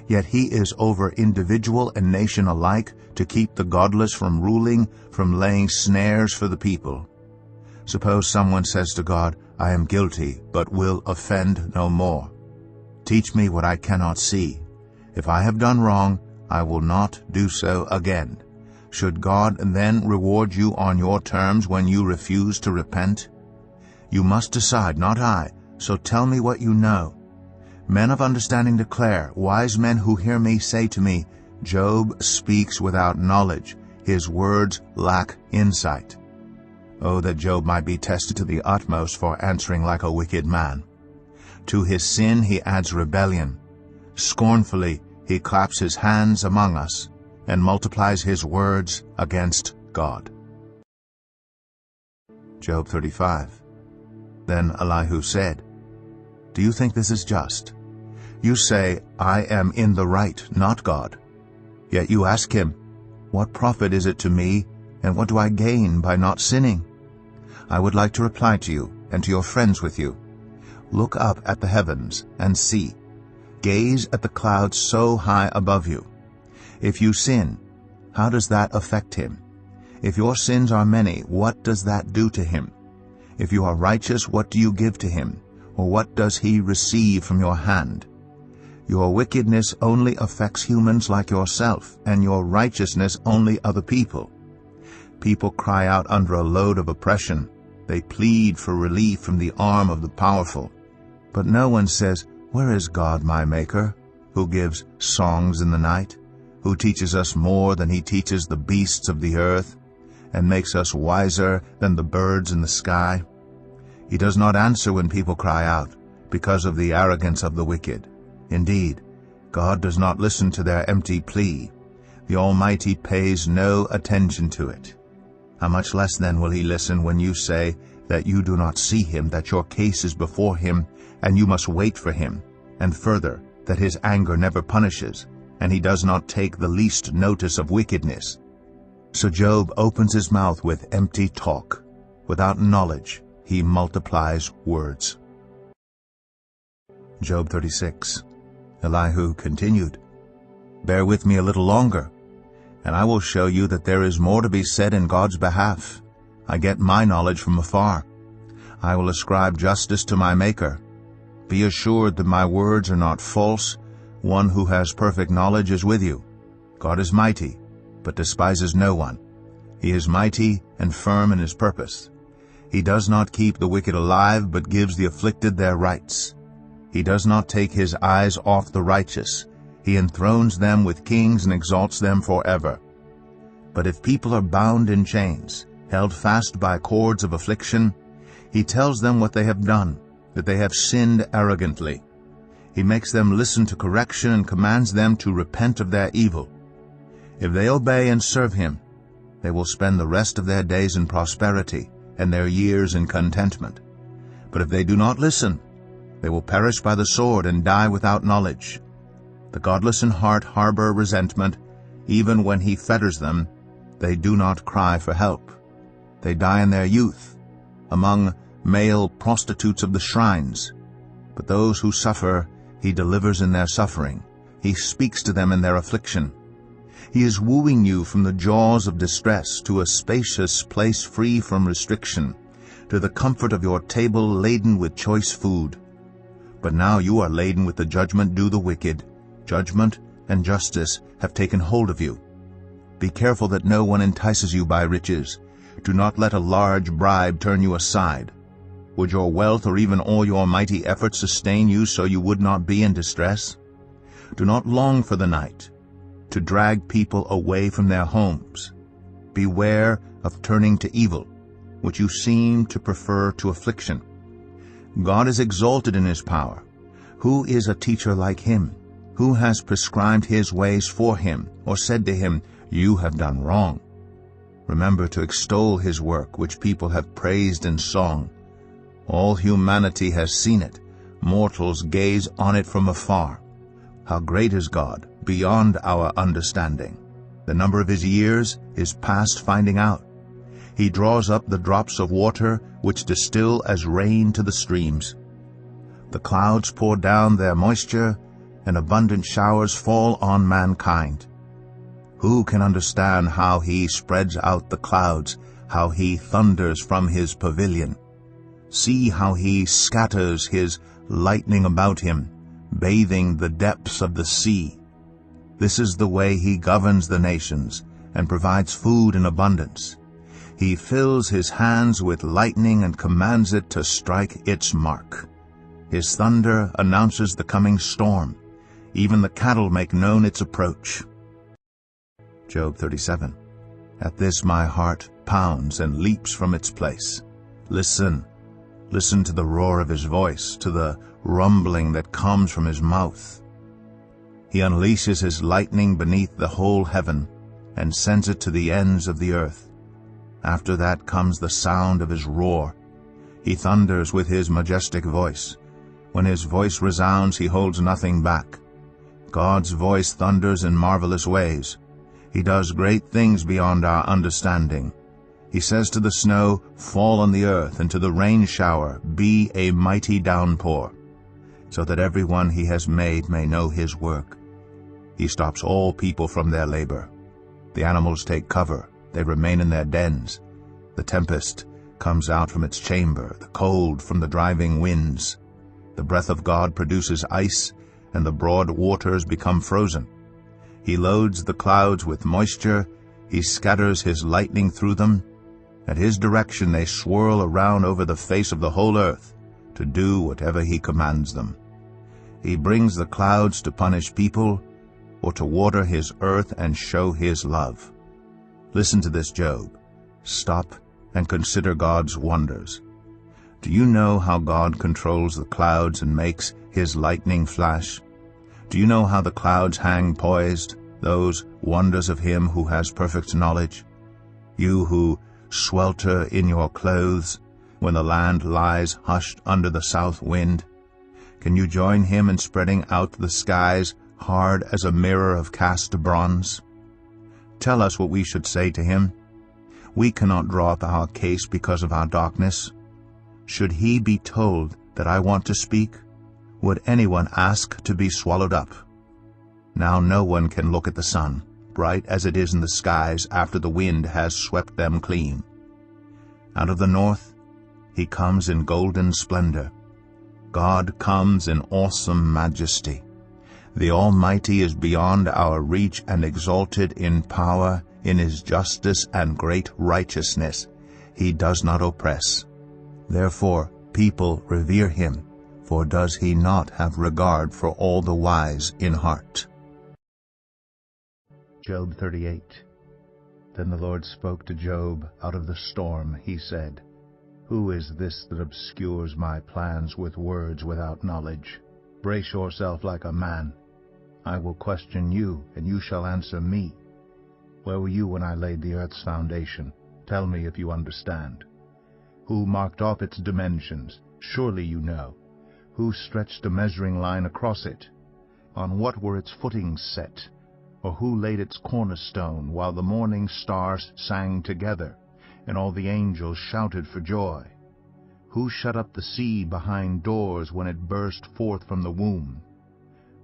Yet he is over individual and nation alike, to keep the godless from ruling, from laying snares for the people. Suppose someone says to God, I am guilty, but will offend no more. Teach me what I cannot see. If I have done wrong, I will not do so again. Should God then reward you on your terms when you refuse to repent? You must decide, not I, so tell me what you know. Men of understanding declare, wise men who hear me say to me, Job speaks without knowledge, his words lack insight. Oh, that Job might be tested to the utmost for answering like a wicked man. To his sin he adds rebellion. Scornfully he claps his hands among us, and multiplies his words against God. Job 35. Then Elihu said, Do you think this is just? You say, I am in the right, not God. Yet you ask him, What profit is it to me, and what do I gain by not sinning? I would like to reply to you, and to your friends with you. Look up at the heavens, and see. Gaze at the clouds so high above you. If you sin, how does that affect him? If your sins are many, what does that do to him? If you are righteous, what do you give to him? Or what does he receive from your hand? Your wickedness only affects humans like yourself, and your righteousness only other people. People cry out under a load of oppression. They plead for relief from the arm of the powerful. But no one says, Where is God my Maker, who gives songs in the night, who teaches us more than he teaches the beasts of the earth, and makes us wiser than the birds in the sky? He does not answer when people cry out, because of the arrogance of the wicked. Indeed, God does not listen to their empty plea. The Almighty pays no attention to it. How much less then will he listen when you say that you do not see him, that your case is before him, and you must wait for him, and further, that his anger never punishes, and he does not take the least notice of wickedness. So Job opens his mouth with empty talk. Without knowledge, he multiplies words. Job 36. Elihu continued, Bear with me a little longer, and I will show you that there is more to be said in God's behalf. I get my knowledge from afar. I will ascribe justice to my Maker. Be assured that my words are not false. One who has perfect knowledge is with you. God is mighty, but despises no one. He is mighty and firm in his purpose. He does not keep the wicked alive, but gives the afflicted their rights. He does not take his eyes off the righteous. He enthrones them with kings and exalts them forever. But if people are bound in chains, held fast by cords of affliction, he tells them what they have done, that they have sinned arrogantly. He makes them listen to correction and commands them to repent of their evil. If they obey and serve him, they will spend the rest of their days in prosperity and their years in contentment. But if they do not listen, they will perish by the sword and die without knowledge. The godless in heart harbor resentment. Even when he fetters them, they do not cry for help. They die in their youth, among male prostitutes of the shrines. But those who suffer he delivers in their suffering. He speaks to them in their affliction. He is wooing you from the jaws of distress to a spacious place free from restriction, to the comfort of your table laden with choice food. But now you are laden with the judgment due the wicked. Judgment and justice have taken hold of you. Be careful that no one entices you by riches. Do not let a large bribe turn you aside. Would your wealth or even all your mighty efforts sustain you so you would not be in distress? Do not long for the night, to drag people away from their homes. Beware of turning to evil, which you seem to prefer to affliction. God is exalted in his power. Who is a teacher like him? Who has prescribed his ways for him, or said to him, "You have done wrong"? Remember to extol his work, which people have praised in song. All humanity has seen it. Mortals gaze on it from afar. How great is God, beyond our understanding. The number of his years is past finding out. He draws up the drops of water, which distill as rain to the streams. The clouds pour down their moisture, and abundant showers fall on mankind. Who can understand how he spreads out the clouds, how he thunders from his pavilion? See how he scatters his lightning about him, bathing the depths of the sea. This is the way he governs the nations and provides food in abundance. He fills his hands with lightning and commands it to strike its mark. His thunder announces the coming storm. Even the cattle make known its approach. Job 37. At this my heart pounds and leaps from its place. Listen. Listen to the roar of his voice, to the rumbling that comes from his mouth. He unleashes his lightning beneath the whole heaven and sends it to the ends of the earth. After that comes the sound of his roar. He thunders with his majestic voice. When his voice resounds, he holds nothing back. God's voice thunders in marvelous ways. He does great things beyond our understanding. He says to the snow, "Fall on the earth," and to the rain shower, "Be a mighty downpour," so that everyone he has made may know his work. He stops all people from their labor. The animals take cover. They remain in their dens. The tempest comes out from its chamber, the cold from the driving winds. The breath of God produces ice, and the broad waters become frozen. He loads the clouds with moisture. He scatters his lightning through them. At his direction they swirl around over the face of the whole earth, to do whatever he commands them. He brings the clouds to punish people, or to water his earth and show his love. Listen to this, Job. Stop and consider God's wonders. Do you know how God controls the clouds and makes his lightning flash? Do you know how the clouds hang poised, those wonders of him who has perfect knowledge? You who swelter in your clothes when the land lies hushed under the south wind, can you join him in spreading out the skies hard as a mirror of cast bronze? Tell us what we should say to him. We cannot draw up our case because of our darkness. Should he be told that I want to speak? Would anyone ask to be swallowed up? Now no one can look at the sun, bright as it is in the skies after the wind has swept them clean. Out of the north he comes in golden splendor. God comes in awesome majesty. The Almighty is beyond our reach and exalted in power, in his justice and great righteousness. He does not oppress. Therefore people revere him, for does he not have regard for all the wise in heart? Job 38. Then the Lord spoke to Job out of the storm. He said, Who is this that obscures my plans with words without knowledge? Brace yourself like a man. I will question you, and you shall answer me. Where were you when I laid the earth's foundation? Tell me if you understand. Who marked off its dimensions? Surely you know. Who stretched a measuring line across it? On what were its footings set? Or who laid its cornerstone while the morning stars sang together, and all the angels shouted for joy? Who shut up the sea behind doors when it burst forth from the womb?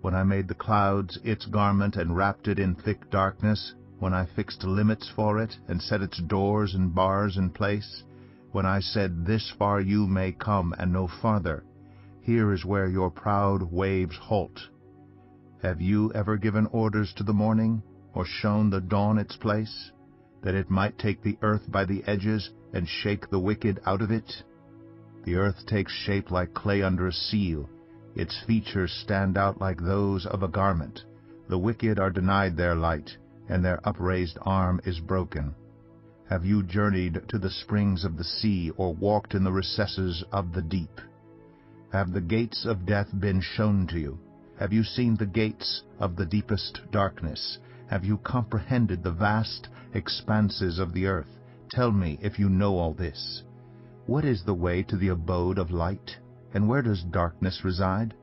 when I made the clouds its garment and wrapped it in thick darkness, when I fixed limits for it and set its doors and bars in place, when I said, "This far you may come and no farther. Here is where your proud waves halt." Have you ever given orders to the morning, or shown the dawn its place, that it might take the earth by the edges and shake the wicked out of it? The earth takes shape like clay under a seal. Its features stand out like those of a garment. The wicked are denied their light, and their upraised arm is broken. Have you journeyed to the springs of the sea, or walked in the recesses of the deep? Have the gates of death been shown to you? Have you seen the gates of the deepest darkness? Have you comprehended the vast expanses of the earth? Tell me if you know all this. What is the way to the abode of light? And where does darkness reside?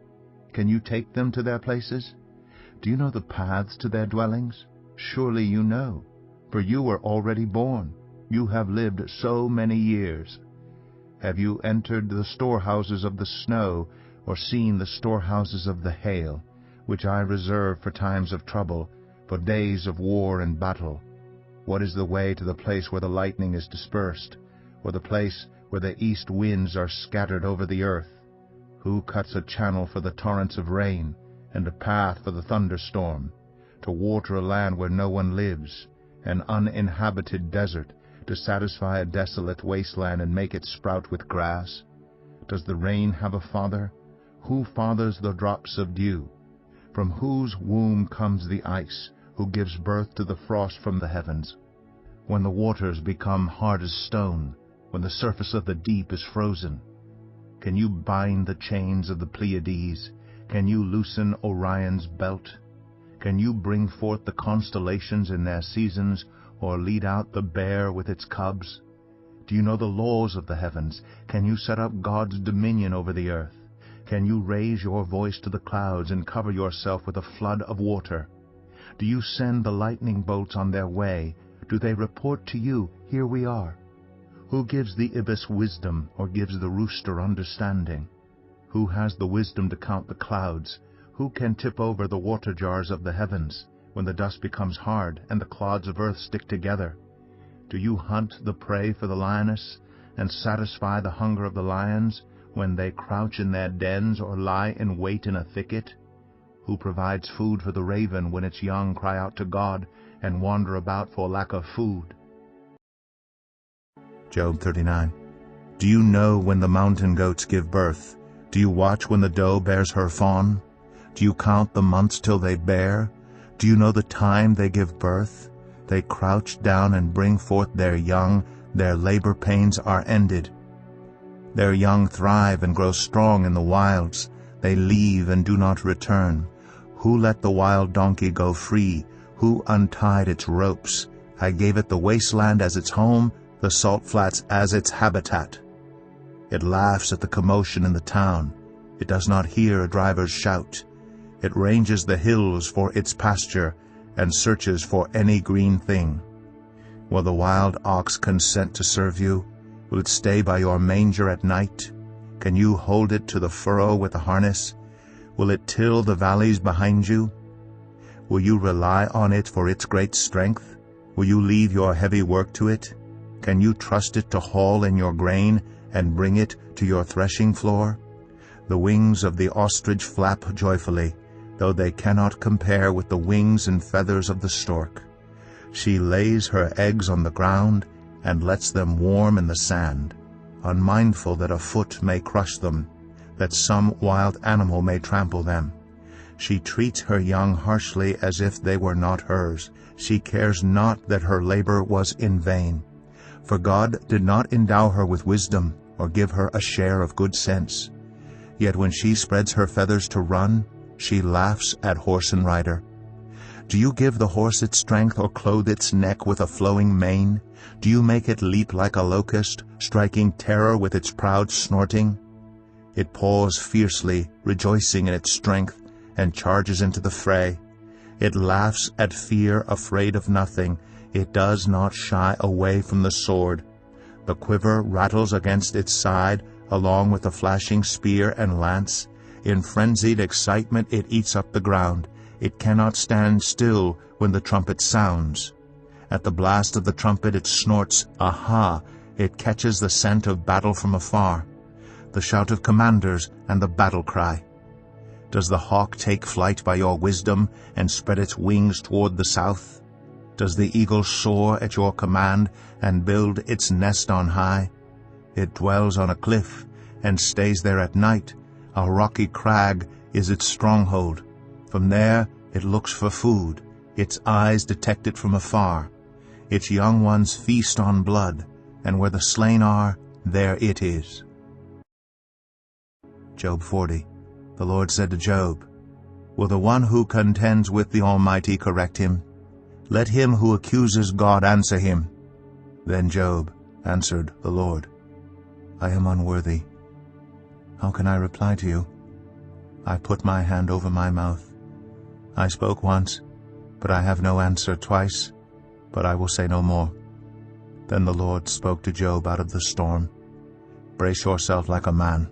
Can you take them to their places? Do you know the paths to their dwellings? Surely you know, for you were already born. You have lived so many years. Have you entered the storehouses of the snow, or seen the storehouses of the hail, which I reserve for times of trouble, for days of war and battle? What is the way to the place where the lightning is dispersed, or the place where the east winds are scattered over the earth? Who cuts a channel for the torrents of rain, and a path for the thunderstorm, to water a land where no one lives, an uninhabited desert, to satisfy a desolate wasteland and make it sprout with grass? Does the rain have a father? Who fathers the drops of dew? From whose womb comes the ice, who gives birth to the frost from the heavens? When the waters become hard as stone, when the surface of the deep is frozen, can you bind the chains of the Pleiades? Can you loosen Orion's belt? Can you bring forth the constellations in their seasons, or lead out the bear with its cubs? Do you know the laws of the heavens? Can you set up God's dominion over the earth? Can you raise your voice to the clouds and cover yourself with a flood of water? Do you send the lightning bolts on their way? Do they report to you, "Here we are"? Who gives the ibis wisdom, or gives the rooster understanding? Who has the wisdom to count the clouds? Who can tip over the water jars of the heavens, when the dust becomes hard and the clods of earth stick together? Do you hunt the prey for the lioness, and satisfy the hunger of the lions, when they crouch in their dens or lie in wait in a thicket? Who provides food for the raven when its young cry out to God and wander about for lack of food? Job 39. Do you know when the mountain goats give birth? Do you watch when the doe bears her fawn? Do you count the months till they bear? Do you know the time they give birth? They crouch down and bring forth their young. Their labor pains are ended. Their young thrive and grow strong in the wilds. They leave and do not return. Who let the wild donkey go free? Who untied its ropes? I gave it the wasteland as its home, the salt flats as its habitat. It laughs at the commotion in the town. It does not hear a driver's shout. It ranges the hills for its pasture, and searches for any green thing. Will the wild ox consent to serve you? Will it stay by your manger at night? Can you hold it to the furrow with a harness? Will it till the valleys behind you? Will you rely on it for its great strength? Will you leave your heavy work to it? Can you trust it to haul in your grain and bring it to your threshing floor? The wings of the ostrich flap joyfully, though they cannot compare with the wings and feathers of the stork. She lays her eggs on the ground and lets them warm in the sand, unmindful that a foot may crush them, that some wild animal may trample them. She treats her young harshly as if they were not hers. She cares not that her labor was in vain. For God did not endow her with wisdom, or give her a share of good sense. Yet when she spreads her feathers to run, she laughs at horse and rider. Do you give the horse its strength, or clothe its neck with a flowing mane? Do you make it leap like a locust, striking terror with its proud snorting? It paws fiercely, rejoicing in its strength, and charges into the fray. It laughs at fear, afraid of nothing. It does not shy away from the sword. The quiver rattles against its side, along with the flashing spear and lance. In frenzied excitement it eats up the ground. It cannot stand still when the trumpet sounds. At the blast of the trumpet it snorts, aha! It catches the scent of battle from afar, the shout of commanders and the battle cry. Does the hawk take flight by your wisdom and spread its wings toward the south? Does the eagle soar at your command and build its nest on high? It dwells on a cliff and stays there at night. A rocky crag is its stronghold. From there it looks for food. Its eyes detect it from afar. Its young ones feast on blood, and where the slain are, there it is. Job 40. The Lord said to Job, Will the one who contends with the Almighty correct him? Let him who accuses God answer him. Then Job answered the Lord, I am unworthy. How can I reply to you? I put my hand over my mouth. I spoke once, but I have no answer, twice, but I will say no more. Then the Lord spoke to Job out of the storm. Brace yourself like a man.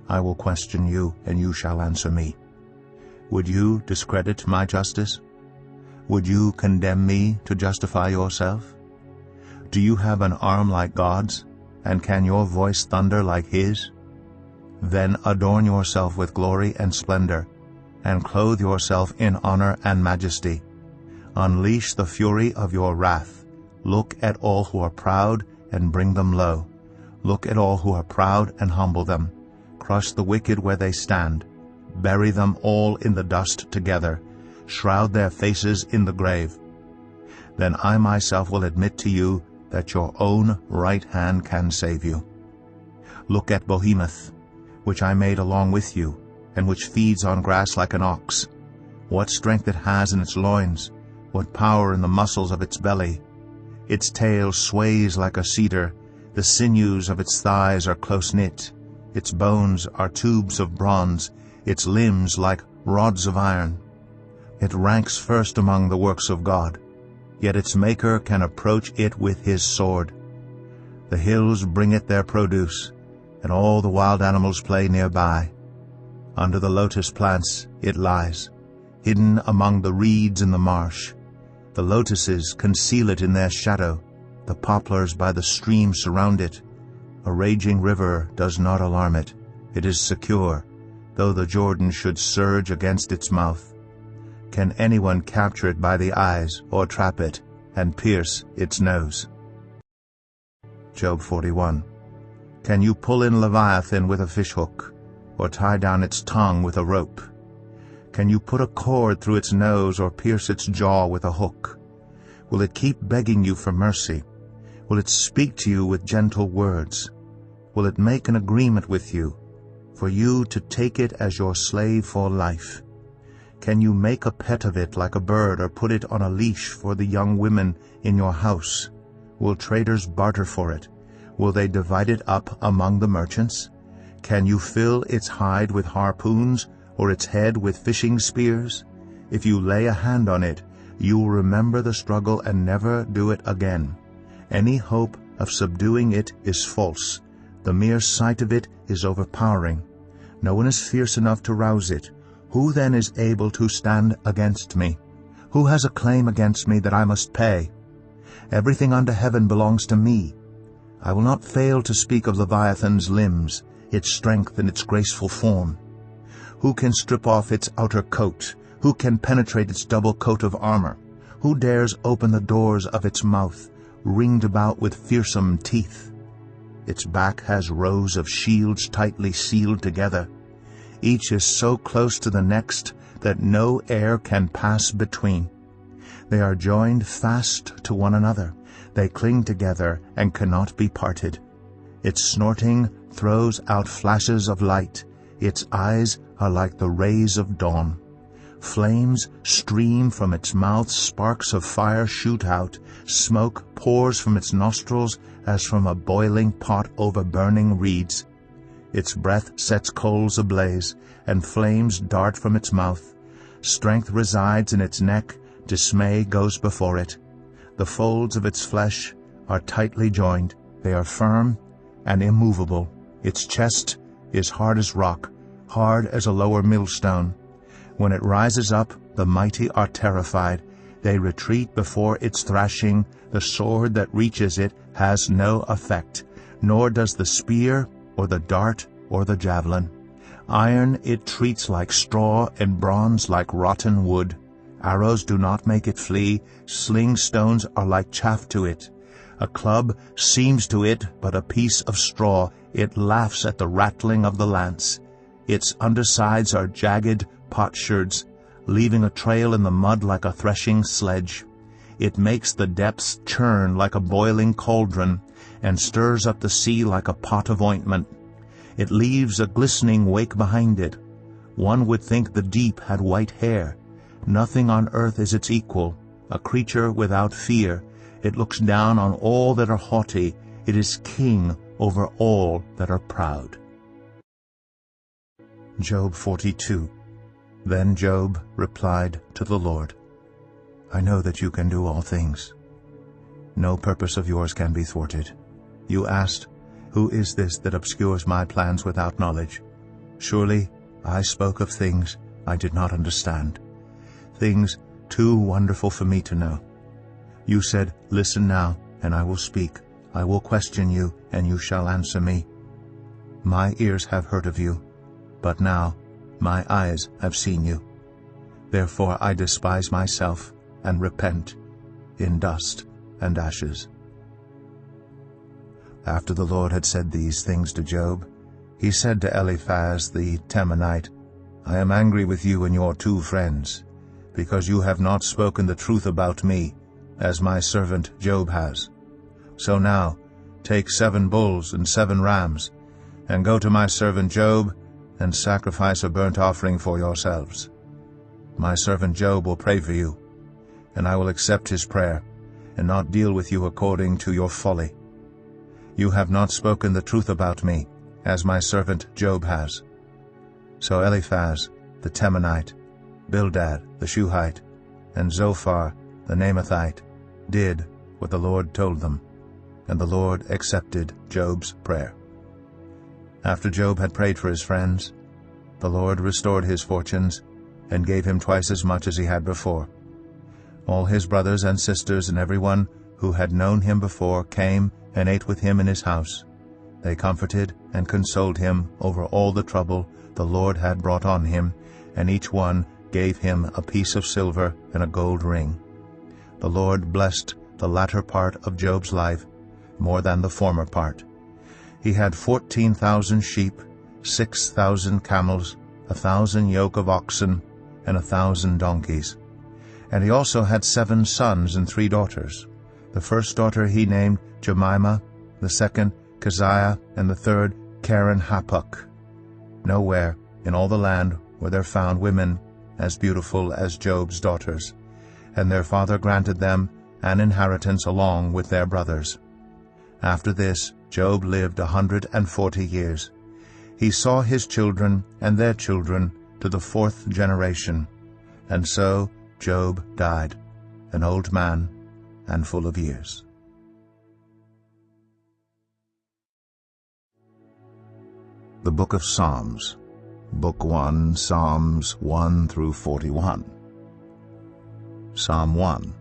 I will question you, and you shall answer me. Would you discredit my justice? Would you condemn me to justify yourself? Do you have an arm like God's, and can your voice thunder like His? Then adorn yourself with glory and splendor, and clothe yourself in honor and majesty. Unleash the fury of your wrath. Look at all who are proud and bring them low. Look at all who are proud and humble them. Crush the wicked where they stand. Bury them all in the dust together. Shroud their faces in the grave. Then I myself will admit to you that your own right hand can save you. Look at Behemoth, which I made along with you, and which feeds on grass like an ox. What strength it has in its loins, what power in the muscles of its belly. Its tail sways like a cedar, the sinews of its thighs are close-knit. Its bones are tubes of bronze, its limbs like rods of iron. It ranks first among the works of God, yet its maker can approach it with his sword. The hills bring it their produce, and all the wild animals play nearby. Under the lotus plants it lies, hidden among the reeds in the marsh. The lotuses conceal it in their shadow. The poplars by the stream surround it. A raging river does not alarm it. It is secure, though the Jordan should surge against its mouth. Can anyone capture it by the eyes, or trap it, and pierce its nose? Job 41. Can you pull in Leviathan with a fishhook, or tie down its tongue with a rope? Can you put a cord through its nose or pierce its jaw with a hook? Will it keep begging you for mercy? Will it speak to you with gentle words? Will it make an agreement with you, for you to take it as your slave for life? Can you make a pet of it like a bird, or put it on a leash for the young women in your house? Will traders barter for it? Will they divide it up among the merchants? Can you fill its hide with harpoons, or its head with fishing spears? If you lay a hand on it, you will remember the struggle and never do it again. Any hope of subduing it is false. The mere sight of it is overpowering. No one is fierce enough to rouse it. Who then is able to stand against me? Who has a claim against me that I must pay? Everything under heaven belongs to me. I will not fail to speak of Leviathan's limbs, its strength and its graceful form. Who can strip off its outer coat? Who can penetrate its double coat of armor? Who dares open the doors of its mouth, ringed about with fearsome teeth? Its back has rows of shields tightly sealed together. Each is so close to the next that no air can pass between. They are joined fast to one another. They cling together and cannot be parted. Its snorting throws out flashes of light. Its eyes are like the rays of dawn. Flames stream from its mouth, sparks of fire shoot out, smoke pours from its nostrils as from a boiling pot over burning reeds. Its breath sets coals ablaze, and flames dart from its mouth. Strength resides in its neck, dismay goes before it. The folds of its flesh are tightly joined, they are firm and immovable. Its chest is hard as rock, hard as a lower millstone. When it rises up, the mighty are terrified. They retreat before its thrashing. The sword that reaches it has no effect, nor does the spear or the dart or the javelin. Iron it treats like straw, and bronze like rotten wood. Arrows do not make it flee. Sling stones are like chaff to it. A club seems to it but a piece of straw. It laughs at the rattling of the lance. Its undersides are jagged potsherds, leaving a trail in the mud like a threshing sledge. It makes the depths churn like a boiling cauldron, and stirs up the sea like a pot of ointment. It leaves a glistening wake behind it. One would think the deep had white hair. Nothing on earth is its equal, a creature without fear. It looks down on all that are haughty. It is king over all that are proud. Job 42. Then Job replied to the Lord, I know that you can do all things. No purpose of yours can be thwarted. You asked, who is this that obscures my plans without knowledge? Surely I spoke of things I did not understand, things too wonderful for me to know. You said, listen now, and I will speak. I will question you, and you shall answer me. My ears have heard of you, but now my eyes have seen you. Therefore I despise myself and repent in dust and ashes. After the Lord had said these things to Job, he said to Eliphaz the Temanite, I am angry with you and your 2 friends, because you have not spoken the truth about me, as my servant Job has. So now take 7 bulls and 7 rams, and go to my servant Job, and sacrifice a burnt offering for yourselves. My servant Job will pray for you, and I will accept his prayer, and not deal with you according to your folly. You have not spoken the truth about me, as my servant Job has. So Eliphaz the Temanite, Bildad the Shuhite, and Zophar the Naamathite did what the Lord told them, and the Lord accepted Job's prayer. After Job had prayed for his friends, the Lord restored his fortunes and gave him twice as much as he had before. All his brothers and sisters and everyone who had known him before came and ate with him in his house. They comforted and consoled him over all the trouble the Lord had brought on him, and each one gave him a piece of silver and a gold ring. The Lord blessed the latter part of Job's life more than the former part. He had 14,000 sheep, 6,000 camels, 1,000 yoke of oxen, and 1,000 donkeys. And he also had 7 sons and 3 daughters. The first daughter he named Jemimah, the second Keziah, and the third Karen-Happuch. Nowhere in all the land were there found women as beautiful as Job's daughters, and their father granted them an inheritance along with their brothers. After this Job lived 140 years. He saw his children and their children to the 4th generation, and so Job died, an old man and full of years. The Book of Psalms, Book 1, Psalms 1 through 41. Psalm 1.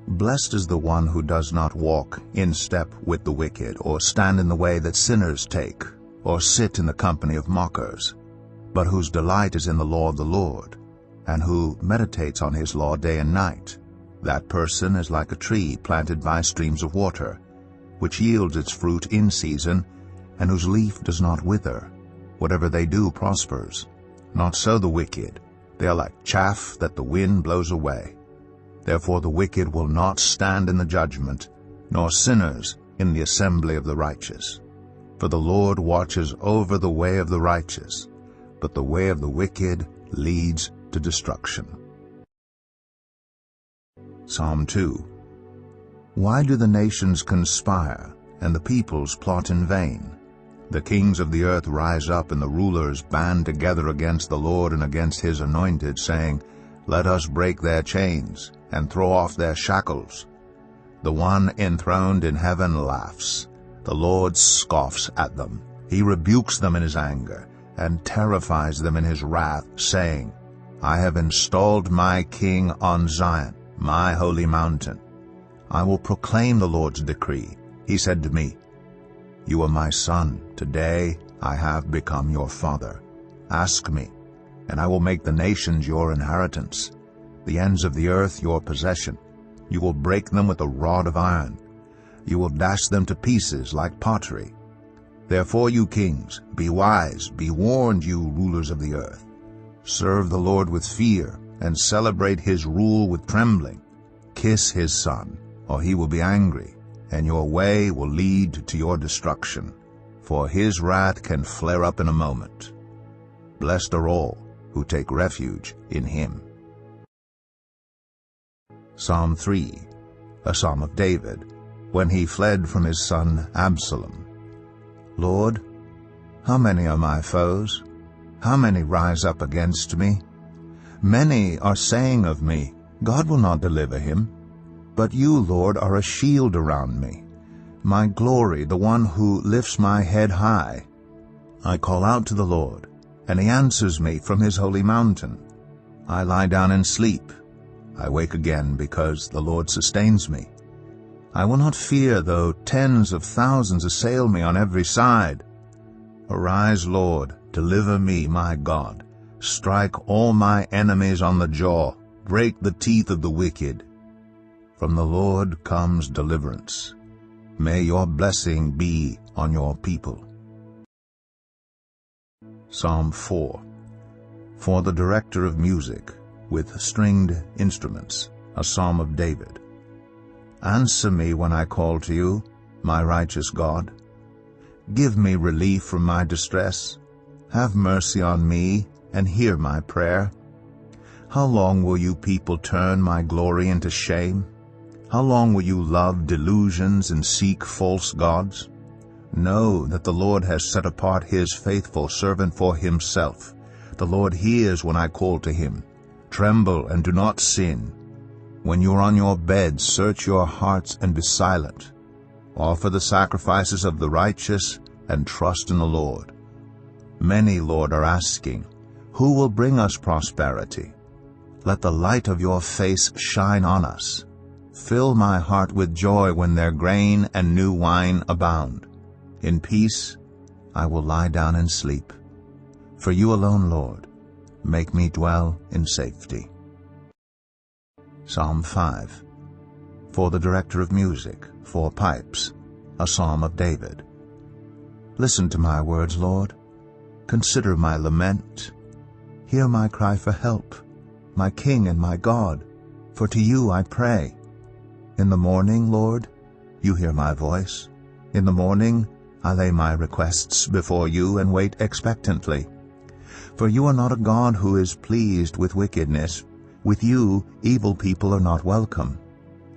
Blessed is the one who does not walk in step with the wicked, or stand in the way that sinners take, or sit in the company of mockers, but whose delight is in the law of the Lord, and who meditates on his law day and night. That person is like a tree planted by streams of water, which yields its fruit in season, and whose leaf does not wither. Whatever they do prospers. Not so the wicked. They are like chaff that the wind blows away. Therefore the wicked will not stand in the judgment, nor sinners in the assembly of the righteous. For the Lord watches over the way of the righteous, but the way of the wicked leads to destruction. Psalm 2. Why do the nations conspire, and the peoples plot in vain? The kings of the earth rise up, and the rulers band together against the Lord and against his anointed, saying, Let us break their chains, and throw off their shackles. The one enthroned in heaven laughs. The Lord scoffs at them. He rebukes them in his anger, and terrifies them in his wrath, saying, I have installed my king on Zion, my holy mountain. I will proclaim the Lord's decree. He said to me, You are my son. Today I have become your father. Ask me, and I will make the nations your inheritance, the ends of the earth your possession. You will break them with a rod of iron. You will dash them to pieces like pottery. Therefore, you kings, be wise, be warned, you rulers of the earth. Serve the Lord with fear, and celebrate his rule with trembling. Kiss his son, or he will be angry, and your way will lead to your destruction, for his wrath can flare up in a moment. Blessed are all who take refuge in him. Psalm 3, a psalm of David, when he fled from his son Absalom. Lord, how many are my foes? How many rise up against me? Many are saying of me, God will not deliver him. But you, Lord, are a shield around me, my glory, the one who lifts my head high. I call out to the Lord, and he answers me from his holy mountain. I lie down and sleep. I wake again because the Lord sustains me. I will not fear though tens of thousands assail me on every side. Arise, Lord, deliver me, my God. Strike all my enemies on the jaw. Break the teeth of the wicked. From the Lord comes deliverance. May your blessing be on your people. Psalm 4. For the director of music, with stringed instruments, a psalm of David. Answer me when I call to you, my righteous God. Give me relief from my distress. Have mercy on me and hear my prayer. How long will you people turn my glory into shame? How long will you love delusions and seek false gods? Know that the Lord has set apart his faithful servant for himself. The Lord hears when I call to him. Tremble and do not sin. When you are on your bed, search your hearts and be silent. Offer the sacrifices of the righteous and trust in the Lord. Many, Lord, are asking, who will bring us prosperity? Let the light of your face shine on us. Fill my heart with joy when their grain and new wine abound. In peace I will lie down and sleep. For you alone, Lord, make me dwell in safety. Psalm 5. For the director of music, for pipes, a psalm of David. Listen to my words, Lord. Consider my lament. Hear my cry for help, my King and my God, for to you I pray. In the morning, Lord, you hear my voice. In the morning I lay my requests before you and wait expectantly. For you are not a God who is pleased with wickedness. With you, evil people are not welcome.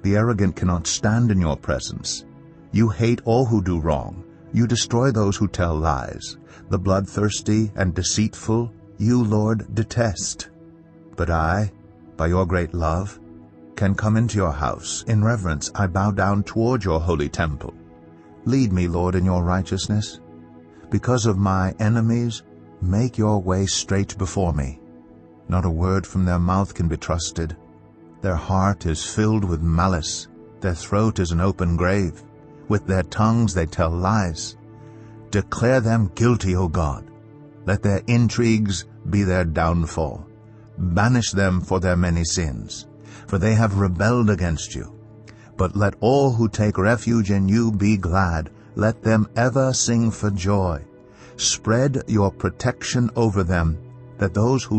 The arrogant cannot stand in your presence. You hate all who do wrong. You destroy those who tell lies. The bloodthirsty and deceitful you, Lord, detest. But I, by your great love, can come into your house. In reverence I bow down toward your holy temple. Lead me, Lord, in your righteousness. Because of my enemies, make your way straight before me. Not a word from their mouth can be trusted. Their heart is filled with malice. Their throat is an open grave. With their tongues they tell lies. Declare them guilty, O God. Let their intrigues be their downfall. Banish them for their many sins, for they have rebelled against you. But let all who take refuge in you be glad. Let them ever sing for joy. Spread your protection over them, that those who